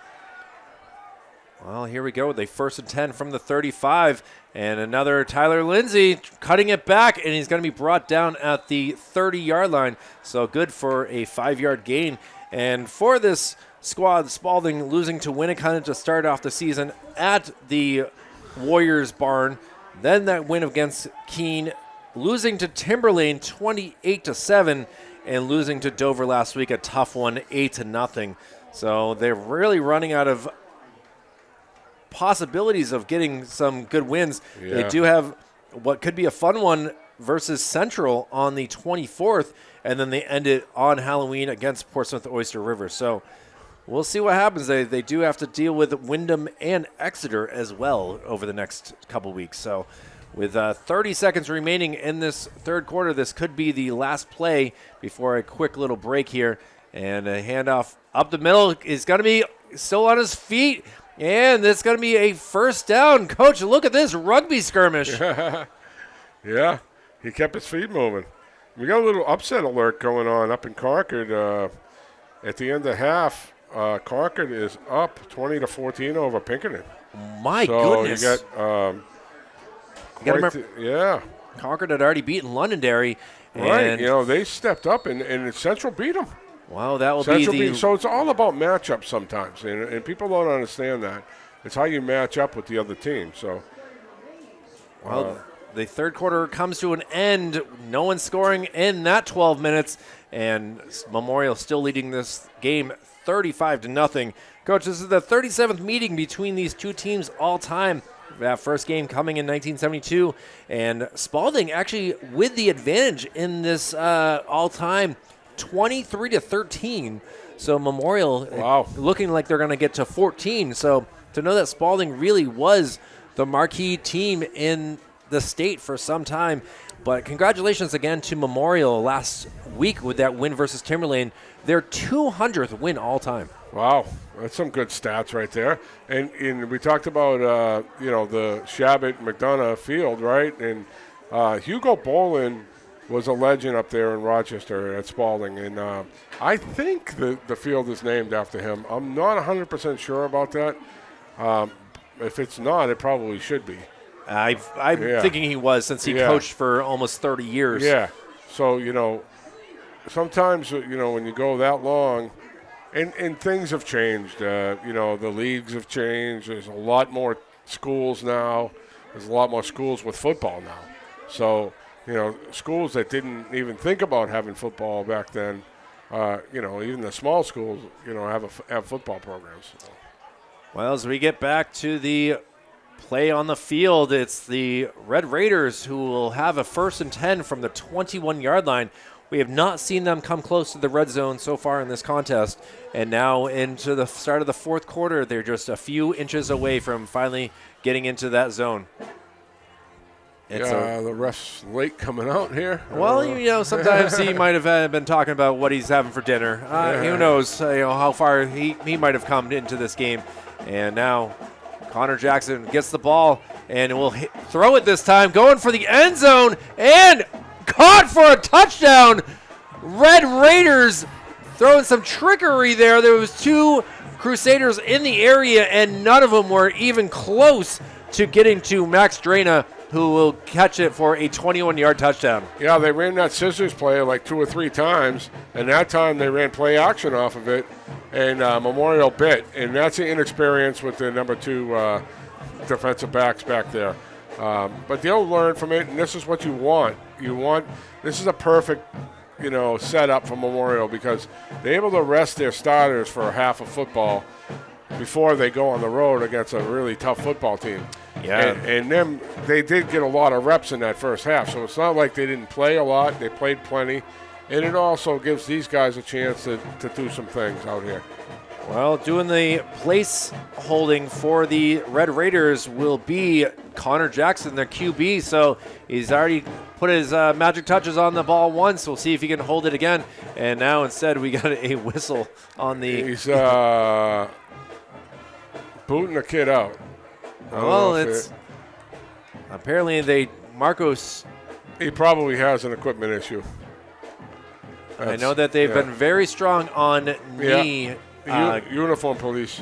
Well, here we go. They 1st and 10 from the 35, and another Tyler Lindsay cutting it back, and he's going to be brought down at the 30-yard line. So good for a 5-yard gain. And for this squad, Spaulding losing to Winnicott to start off the season at the Warriors barn. Then that win against Keene, losing to Timberlane 28-7, and losing to Dover last week, a tough one, 8-0. So they're really running out of possibilities of getting some good wins. Yeah. They do have what could be a fun one versus Central on the 24th, and then they end it on Halloween against Portsmouth Oyster River. So we'll see what happens. They do have to deal with Wyndham and Exeter as well over the next couple weeks. So with 30 seconds remaining in this third quarter, this could be the last play before a quick little break here. And a handoff up the middle is going to be still on his feet. And it's going to be a first down. Coach, look at this rugby skirmish. Yeah, he kept his feet moving. We got a little upset alert going on up in Concord. At the end of half, Concord is up 20-14 over Pinkerton. My goodness. So you got yeah. Concord had already beaten Londonderry. Right, they stepped up, and Central beat them. Wow, that will be the... So it's all about matchups sometimes, and people don't understand that. It's how you match up with the other team. So, well, the third quarter comes to an end. No one scoring in that 12 minutes, and Memorial still leading this game 35-0. Coach, this is the 37th meeting between these two teams all time. That first game coming in 1972, and Spaulding actually with the advantage in this all-time 23-13. So Memorial looking like they're going to get to 14. So to know that Spaulding really was the marquee team in the state for some time. But congratulations again to Memorial last week with that win versus Timberlane. Their 200th win all time. Wow, that's some good stats right there. And we talked about, the Chabot-McDonough field, right? And Hugo Bolin was a legend up there in Rochester at Spaulding. And I think the field is named after him. I'm not 100% sure about that. If it's not, it probably should be. I'm thinking he was, since he coached for almost 30 years. Yeah. So, sometimes, when you go that long, And things have changed. The leagues have changed. There's a lot more schools now. There's a lot more schools with football now. So, schools that didn't even think about having football back then, even the small schools, have football programs. So. Well, as we get back to the play on the field, it's the Red Raiders who will have a 1st and 10 from the 21-yard line. We have not seen them come close to the red zone so far in this contest. And now into the start of the 4th quarter, they're just a few inches away from finally getting into that zone. The ref's late coming out here. Well, sometimes he might have been talking about what he's having for dinner. Who knows how far he might have come into this game. And now Connor Jackson gets the ball and will throw it this time, going for the end zone, and caught for a touchdown. Red Raiders throwing some trickery there. There was 2 Crusaders in the area, and none of them were even close to getting to Max Drana, who will catch it for a 21-yard touchdown. Yeah, they ran that scissors play like 2 or 3 times, and that time they ran play action off of it, and Memorial bit, and that's the inexperience with the number 2 defensive backs back there. But they'll learn from it, and this is what you want. This is a perfect, setup for Memorial because they're able to rest their starters for half of football before they go on the road against a really tough football team. Yeah. And then they did get a lot of reps in that first half, so it's not like they didn't play a lot. They played plenty, and it also gives these guys a chance to do some things out here. Well, doing the place holding for the Red Raiders will be Connor Jackson, their QB. So he's already put his magic touches on the ball once. We'll see if he can hold it again. And now instead we got a whistle on the... He's booting the kid out. Well, it's... Apparently Marcos... He probably has an equipment issue. I know that they've been very strong on knee... uniform police,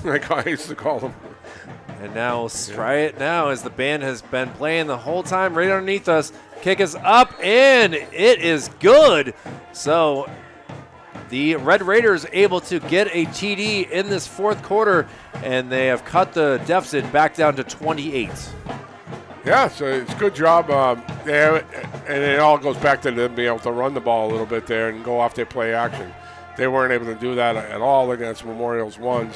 like I used to call them. And now let's try it now as the band has been playing the whole time right underneath us. Kick is up, and it is good. So the Red Raiders able to get a TD in this 4th quarter, and they have cut the deficit back down to 28. Yeah, so it's a good job. And it all goes back to them being able to run the ball a little bit there and go off their play action. They weren't able to do that at all against Memorial's ones.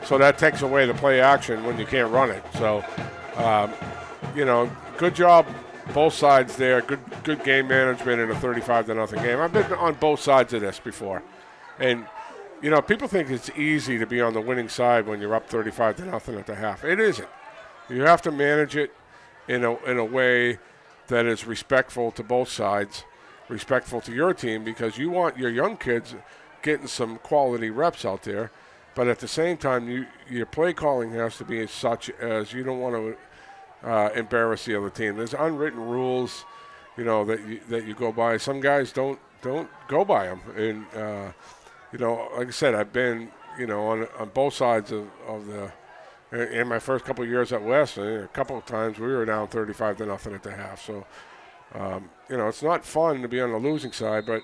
So that takes away the play action when you can't run it. So, good job both sides there. Good game management in a 35-0 game. I've been on both sides of this before. And, people think it's easy to be on the winning side when you're up 35-0 at the half. It isn't. You have to manage it in a way that is respectful to both sides, respectful to your team, because you want your young kids getting some quality reps out there, but at the same time, your play calling has to be such as you don't want to embarrass the other team. There's unwritten rules, that you go by. Some guys don't go by them, and like I said, I've been on both sides of the. In my first couple of years at West, a couple of times we were down 35-0 at the half. So, it's not fun to be on the losing side, but.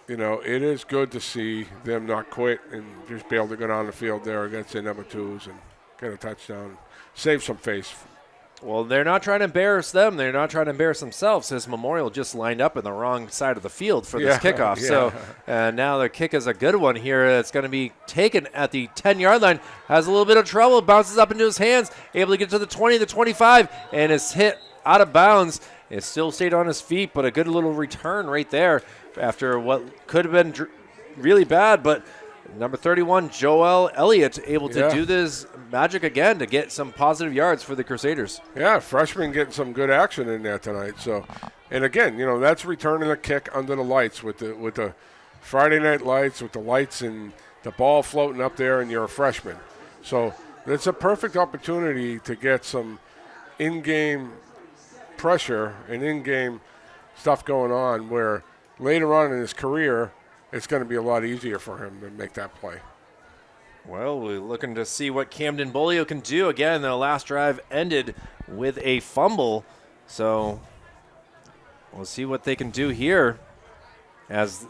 It is good to see them not quit and just be able to go down the field there against their number 2s and get a touchdown, save some face. Well, they're not trying to embarrass them. They're not trying to embarrass themselves, as Memorial just lined up in the wrong side of the field for this kickoff. Yeah. So now the kick is a good one here. It's going to be taken at the 10-yard line. Has a little bit of trouble. Bounces up into his hands. Able to get to the 20, the 25, and is hit out of bounds. It still stayed on his feet, but a good little return right there after what could have been really bad. But number 31, Joel Elliott, able to do this magic again to get some positive yards for the Crusaders. Yeah, freshman getting some good action in there tonight. So, and again, that's returning a kick under the lights with the Friday night lights, with the lights and the ball floating up there, and you're a freshman. So it's a perfect opportunity to get some in-game pressure and in-game stuff going on where later on in his career it's going to be a lot easier for him to make that play. Well, we're looking to see what Camden Bolio can do. Again, the last drive ended with a fumble, so we'll see what they can do here as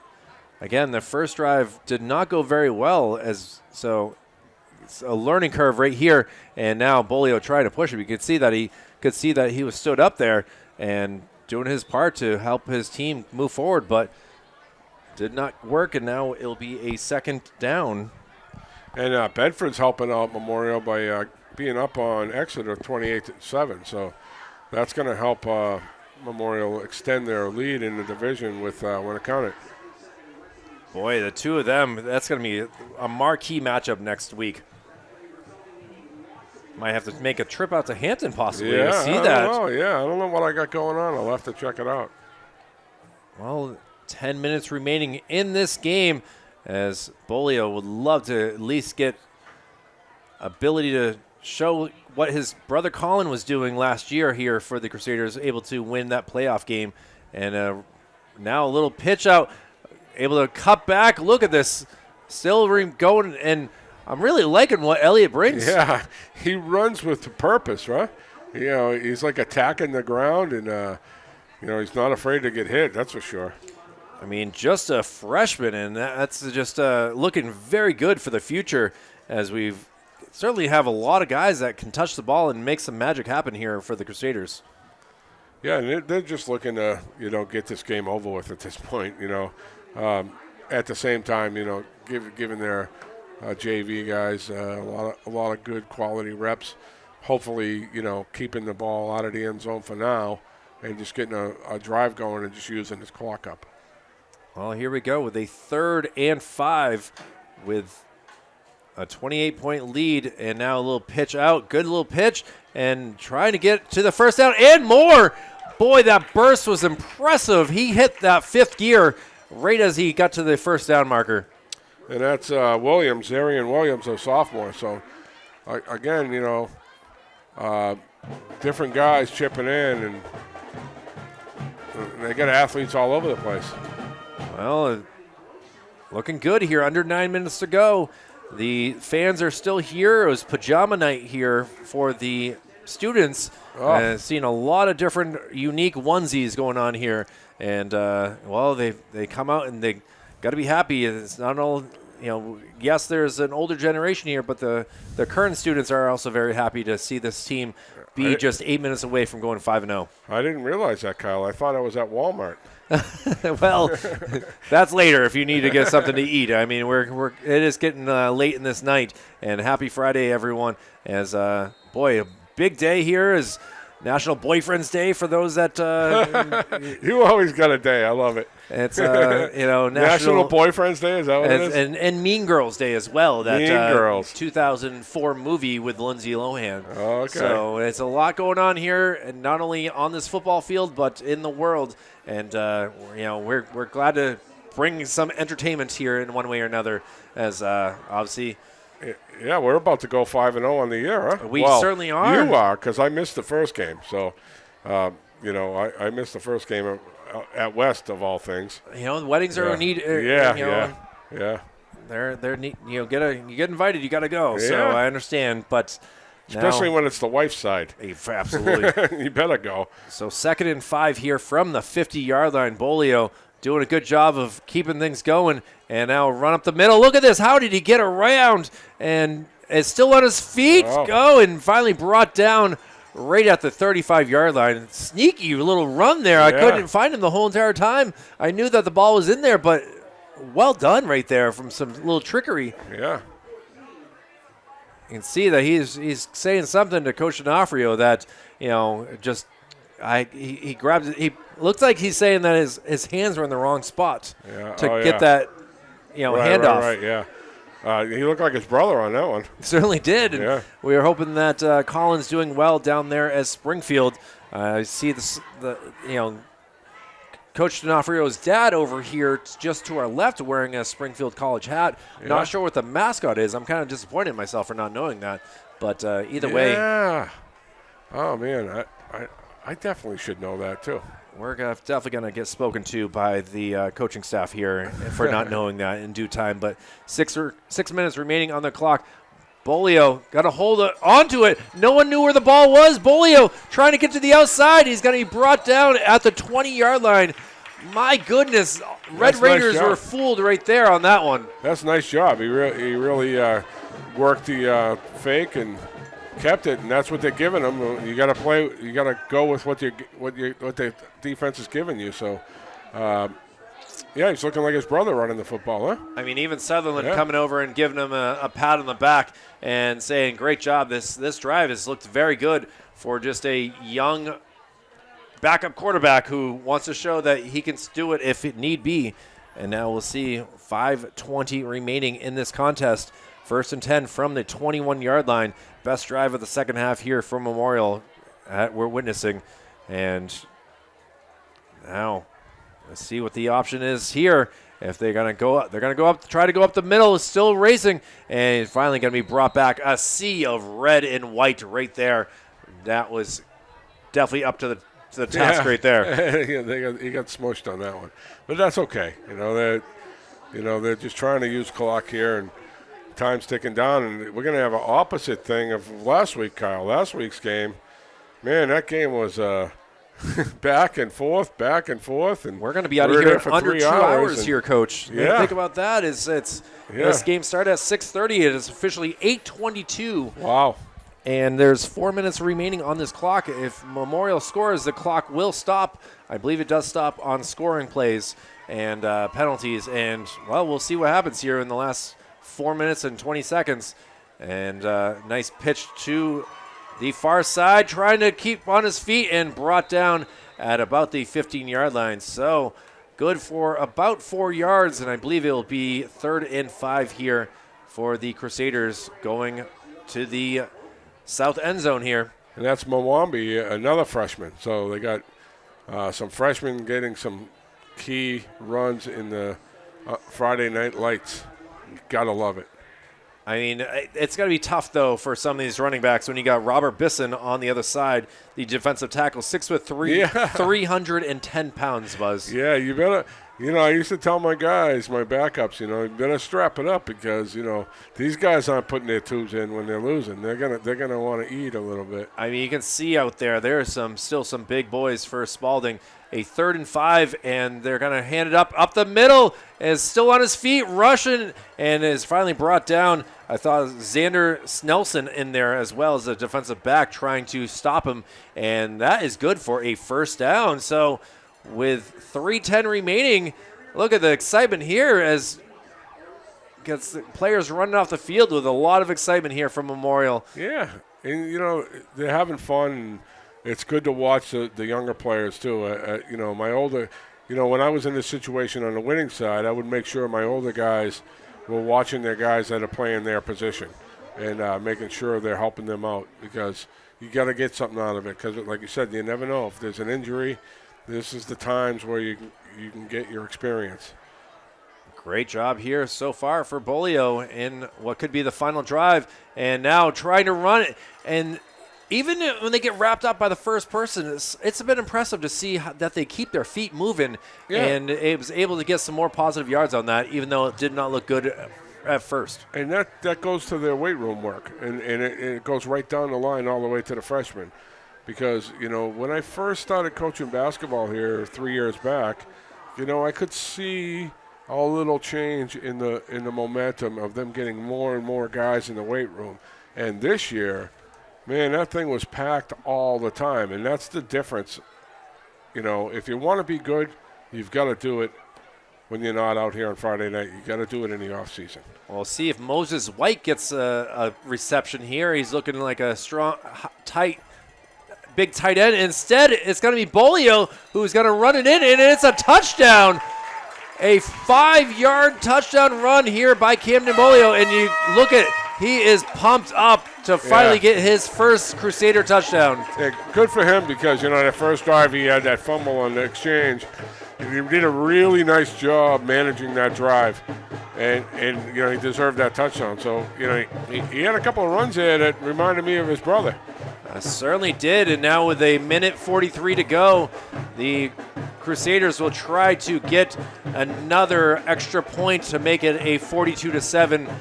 again, the first drive did not go very well, so it's a learning curve right here. And now Bolio trying to push him. You could see that he was stood up there and doing his part to help his team move forward, but did not work, and now it'll be a second down. And Bedford's helping out Memorial by being up on Exeter 28-7. So that's going to help Memorial extend their lead in the division with Winnicott. Boy, the two of them, that's going to be a marquee matchup next week. Might have to make a trip out to Hampton possibly to see that. Oh, yeah. I don't know what I got going on. I'll have to check it out. Well, 10 minutes remaining in this game, as Bolio would love to at least get ability to show what his brother Colin was doing last year here for the Crusaders, able to win that playoff game. And now a little pitch out, able to cut back. Look at this, still going, and I'm really liking what Elliott brings. Yeah, he runs with purpose, right? You know, he's like attacking the ground, and he's not afraid to get hit. That's for sure. I mean, just a freshman, and that's just looking very good for the future, as we've certainly have a lot of guys that can touch the ball and make some magic happen here for the Crusaders. Yeah, and they're just looking to, get this game over with at this point, At the same time, giving their JV guys a lot of good quality reps. Hopefully, keeping the ball out of the end zone for now and just getting a drive going and just using his clock up. Well, here we go with a 3rd and 5 with a 28-point lead, and now a little pitch out. Good little pitch, and trying to get to the first down and more. Boy, that burst was impressive. He hit that 5th gear right as he got to the first down marker. And that's Williams, Arian Williams, a sophomore. So, again, different guys chipping in, and they got athletes all over the place. Well, looking good here. Under 9 minutes to go. The fans are still here. It was pajama night here for the students. Seeing a lot of different unique onesies going on here. And, they come out and they got to be happy. It's not all, yes, there's an older generation here, but the current students are also very happy to see this team be just 8 minutes away from going 5-0. I didn't realize that, Kyle. I thought I was at Walmart. Well, that's later if you need to get something to eat. I mean, it is getting late in this night, and happy Friday, everyone. As a big day here is National Boyfriend's Day for those that you always got a day. I love it. It's National Boyfriend's Day. Is that what it is? And Mean Girls Day as well. That Mean Girls 2004 movie with Lindsay Lohan. Okay. So it's a lot going on here, and not only on this football field but in the world. And we're glad to bring some entertainment here in one way or another. As obviously. Yeah, we're about to go 5-0 on the year, huh? We certainly are. You are, because I missed the first game. So, I missed the first game at West of all things. The weddings are neat. Yeah. They're neat. You get invited, you got to go. Yeah. So I understand, but especially when it's the wife's side. Absolutely, you better go. So 2nd and 5 here from the 50-yard line. Bolio doing a good job of keeping things going. And now run up the middle. Look at this. How did he get around? And is still on his feet. Go and finally brought down right at the 35-yard line. Sneaky little run there. I couldn't find him the whole entire time. I knew that the ball was in there, but well done right there from some little trickery. Yeah. You can see that he's saying something to Coach D'Onofrio that, he grabs it. He looks like he's saying that his hands were in the wrong spot to get that handoff. Right, yeah. He looked like his brother on that one. Certainly did. And we are hoping that Colin's doing well down there at Springfield. I see Coach D'Onofrio's dad over here just to our left wearing a Springfield College hat. Yeah. Not sure what the mascot is. I'm kind of disappointed in myself for not knowing that. But either way. Yeah. Oh, man. I definitely should know that, too. We're definitely going to get spoken to by the coaching staff here for not knowing that in due time. But 6 minutes remaining on the clock. Bolio got to hold onto it. No one knew where the ball was. Bolio trying to get to the outside. He's going to be brought down at the 20-yard line. My goodness, Red That's Raiders nice job. were fooled right there on that one. That's a nice job. He really worked the fake and kept it, and that's what they're giving him. You got to play. You got to go with what the defense is giving you. So, yeah, he's looking like his brother running the football, huh? I mean, even Sutherland coming over and giving him a pat on the back and saying, "Great job. This drive has looked very good for just a young backup quarterback who wants to show that he can do it if it need be." And now we'll see 5:20 remaining in this contest. 1st and 10 from the 21-yard line. Best drive of the second half here for Memorial we're witnessing. And now let's see what the option is here. If they're going to go up, try to go up the middle, still racing, and it's finally going to be brought back. A sea of red and white right there. That was definitely up to the task right there. Yeah, he got smushed on that one, but that's okay. They're just trying to use clock here, and time's ticking down. And we're going to have an opposite thing of last week, Kyle. Last week's game, man, that game was back and forth, and we're going to be out of here in under 2 hours here, Coach. Yeah. Think about that. This game started at 6:30. It is officially 8:22. Wow. And there's 4 minutes remaining on this clock. If Memorial scores, the clock will stop. I believe it does stop on scoring plays and penalties. And, well, we'll see what happens here in the last 4 minutes and 20 seconds. And nice pitch to the far side, trying to keep on his feet and brought down at about the 15-yard line. So good for about 4 yards, and I believe it will be 3rd and 5 here for the Crusaders going to the south end zone here. And that's Mwambi, another freshman. So they got some freshmen getting some key runs in the Friday night lights. Gotta love it. I mean, it's going to be tough, though, for some of these running backs when you got Robert Bisson on the other side, the defensive tackle, 6'3", 310 pounds, Buzz. Yeah, you better. I used to tell my guys, my backups, you better strap it up because, these guys aren't putting their tubes in when they're losing. They're gonna want to eat a little bit. I mean, you can see out there are still some big boys for Spaulding. A 3rd and 5, and they're going to hand it up the middle. Is still on his feet, rushing, and is finally brought down. I thought Xander Snelson in there as well as a defensive back trying to stop him, and that is good for a 1st down. So with 3:10 remaining, look at the excitement here as gets the players running off the field with a lot of excitement here from Memorial. Yeah, and they're having fun. And it's good to watch the younger players too. My older, when I was in this situation on the winning side, I would make sure my older guys were watching their guys that are playing their position and making sure they're helping them out because you got to get something out of it. Because, like you said, you never know if there's an injury. This is the times where you can get your experience. Great job here so far for Bolio in what could be the final drive, and now trying to run it. And even when they get wrapped up by the first person, it's been impressive to see that they keep their feet moving, and it was able to get some more positive yards on that, even though it did not look good at first. And that goes to their weight room work, and it goes right down the line all the way to the freshmen. Because, when I first started coaching basketball here 3 years back, I could see a little change in the momentum of them getting more and more guys in the weight room. And this year, man, that thing was packed all the time, and that's the difference. If you want to be good, you've got to do it when you're not out here on Friday night. You got to do it in the off season. We'll see if Moses White gets a reception here. He's looking like a strong, big tight end. Instead, it's going to be Bolio who's going to run it in, and it's a touchdown. A 5-yard touchdown run here by Camden Bolio, and you look at he is pumped up to finally get his first Crusader touchdown. Yeah, good for him because, that first drive he had that fumble on the exchange. He did a really nice job managing that drive, and he deserved that touchdown. So, he had a couple of runs there that reminded me of his brother. I certainly did, and now with a minute 43 to go, the Crusaders will try to get another extra point to make it a 42-7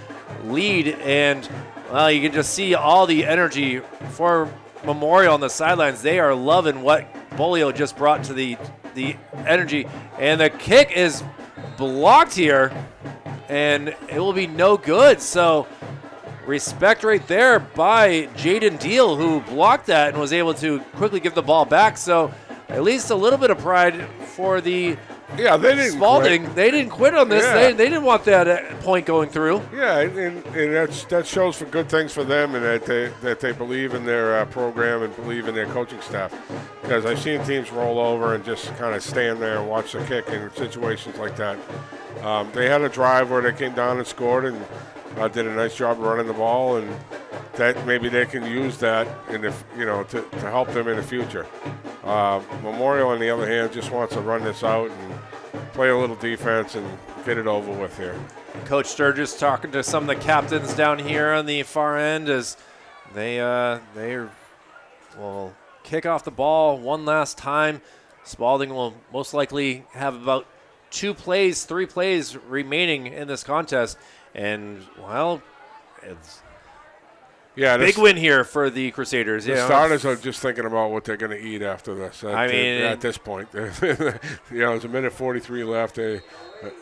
lead, and you can just see all the energy for Memorial on the sidelines. They are loving what Bolio just brought to the the energy. And the kick is blocked here, and it will be no good. So respect right there by Jaden Deal, who blocked that and was able to quickly give the ball back. So at least a little bit of pride for the they didn't Spaulding. quit. They didn't quit on this. Yeah. They didn't want that point going through. Yeah, and that shows for good things for them, and that they believe in their program and believe in their coaching staff. Because I've seen teams roll over and just kind of stand there and watch the kick in situations like that. They had a drive where they came down and scored and did a nice job running the ball, and that maybe they can use that to help them in the future. Memorial, on the other hand, just wants to run this out and play a little defense and get it over with here. Coach Sturgis talking to some of the captains down here on the far end as they will kick off the ball one last time. Spaulding will most likely have about 3 plays remaining in this contest. And, well, it's big win here for the Crusaders. The starters are just thinking about what they're going to eat after this. At this point, there's a minute 43 left. They're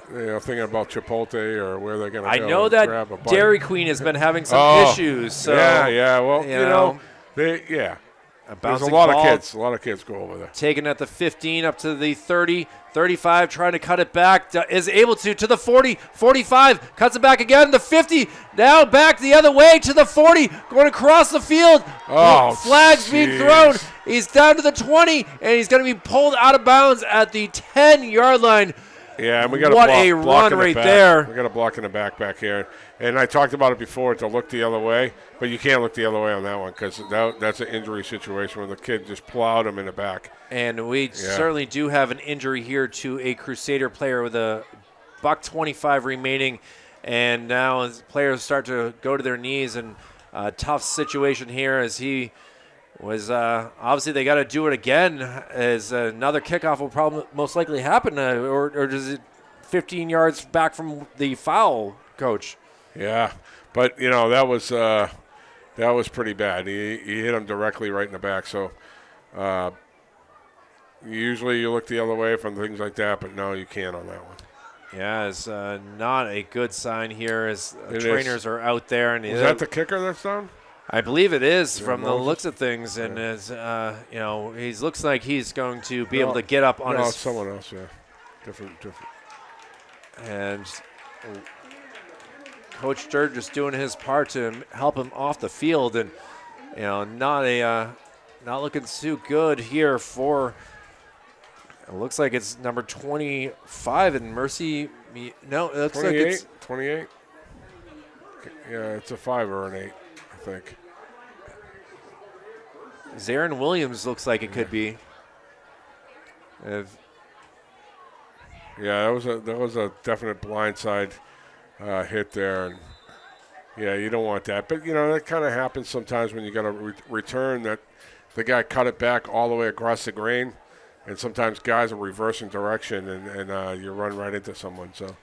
thinking about Chipotle or where they're going to go. I know that Dairy Queen has been having some issues. So, well, there's a lot of kids. A lot of kids go over there. Taken at the 15 up to the 30, 35, trying to cut it back. Is able to the 40, 45, cuts it back again. The 50, now back the other way to the 40, going across the field. Flags being thrown. He's down to the 20, and he's going to be pulled out of bounds at the 10-yard line. Yeah, and we got a run right there. We got a block in the back here. And I talked about it before to look the other way, but you can't look the other way on that one because that's an injury situation where the kid just plowed him in the back. And we certainly do have an injury here to a Crusader player with a $125 remaining. And now as players start to go to their knees, and a tough situation here as he was obviously they got to do it again as another kickoff will probably most likely happen, or does it 15 yards back from the foul, Coach? Yeah, but that was pretty bad. He hit him directly right in the back. So usually you look the other way from things like that, but no, you can't on that one. Yeah, it's not a good sign here as trainers are out there. And is that the kicker that's down? I believe it is from the looks of things, and as he looks like he's going to be able to get up on his. Someone else, yeah, different. And Coach Sturgis doing his part to help him off the field, and not looking too good here for. It looks like it's number 25 and Mercy. No, it looks 28, like it's 28. Yeah, it's a 5 or an 8, I think. Zarin Williams looks like it could be. Yeah, that was a definite blindside hit there, and you don't want that. But that kind of happens sometimes when you got a return that the guy cut it back all the way across the grain. And sometimes guys are reversing direction, and you run right into someone. So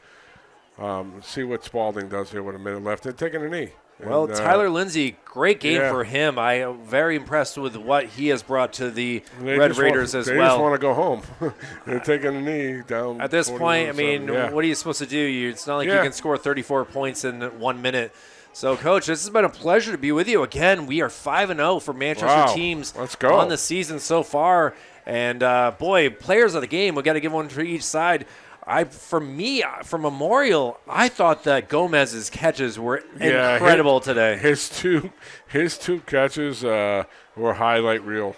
see what Spaulding does here with a minute left. They're taking a knee. Well, Tyler Lindsay, great game for him. I am very impressed with what he has brought to the Red Raiders as well. They just want to go home. They're taking a knee down. At this point, I mean, what are you supposed to do? It's not like you can score 34 points in 1 minute. So, Coach, this has been a pleasure to be with you again. We are 5-0 for Manchester teams on the season so far. And, players of the game, we got to give one for each side. For Memorial, I thought that Gomez's catches were incredible today. His two catches were highlight reel.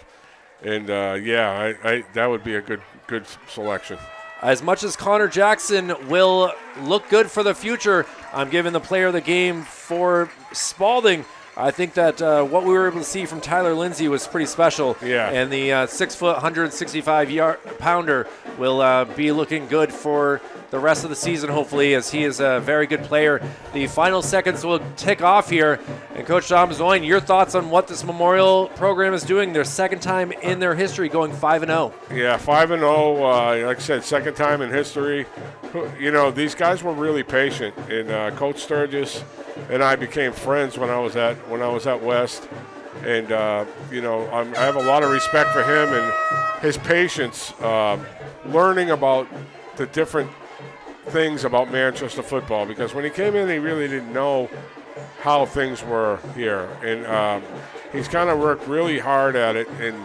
And, that would be a good selection. As much as Connor Jackson will look good for the future, I'm giving the player of the game for Spaulding. I think that what we were able to see from Tyler Lindsay was pretty special. Yeah. And the 6-foot, 165-pounder will be looking good for the rest of the season, hopefully, as he is a very good player. The final seconds will tick off here. And Coach Dom Zoin, your thoughts on what this Memorial program is doing? Their second time in their history going 5-0. Yeah, 5-0. Like I said, second time in history. These guys were really patient. And Coach Sturgis and I became friends when I was at West. And, I have a lot of respect for him and his patience. learning about the different things about Manchester football, because when he came in, he really didn't know how things were here. And he's kind of worked really hard at it and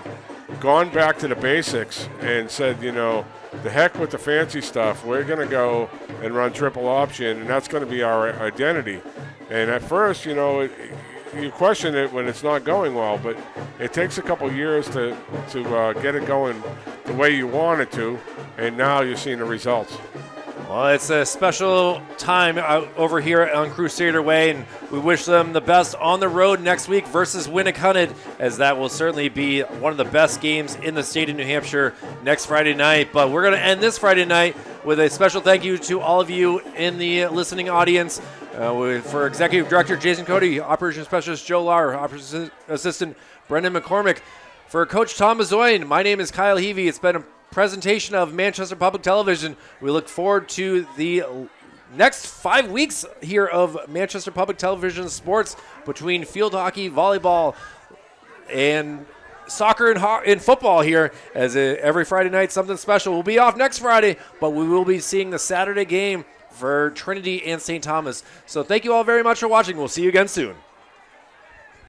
gone back to the basics and said, the heck with the fancy stuff. We're going to go and run triple option, and that's going to be our identity. And at first, you question it when it's not going well, but it takes a couple years to get it going the way you want it to, and now you're seeing the results. Well, it's a special time out over here on Crusader Way, and we wish them the best on the road next week versus Winnicott, as that will certainly be one of the best games in the state of New Hampshire next Friday night. But we're going to end this Friday night with a special thank you to all of you in the listening audience. For Executive Director Jason Cody, Operations Specialist Joe Lauer, Operations Assistant Brendan McCormick. For Coach Tom Mazoyan, my name is Kyle Heavey. It's been a presentation of Manchester Public Television. We look forward to the next 5 weeks here of Manchester Public Television sports between field hockey, volleyball, and soccer and football here, as every Friday night something special. We'll be off next Friday, but we will be seeing the Saturday game for Trinity and St. Thomas. So thank you all very much for watching. We'll see you again soon.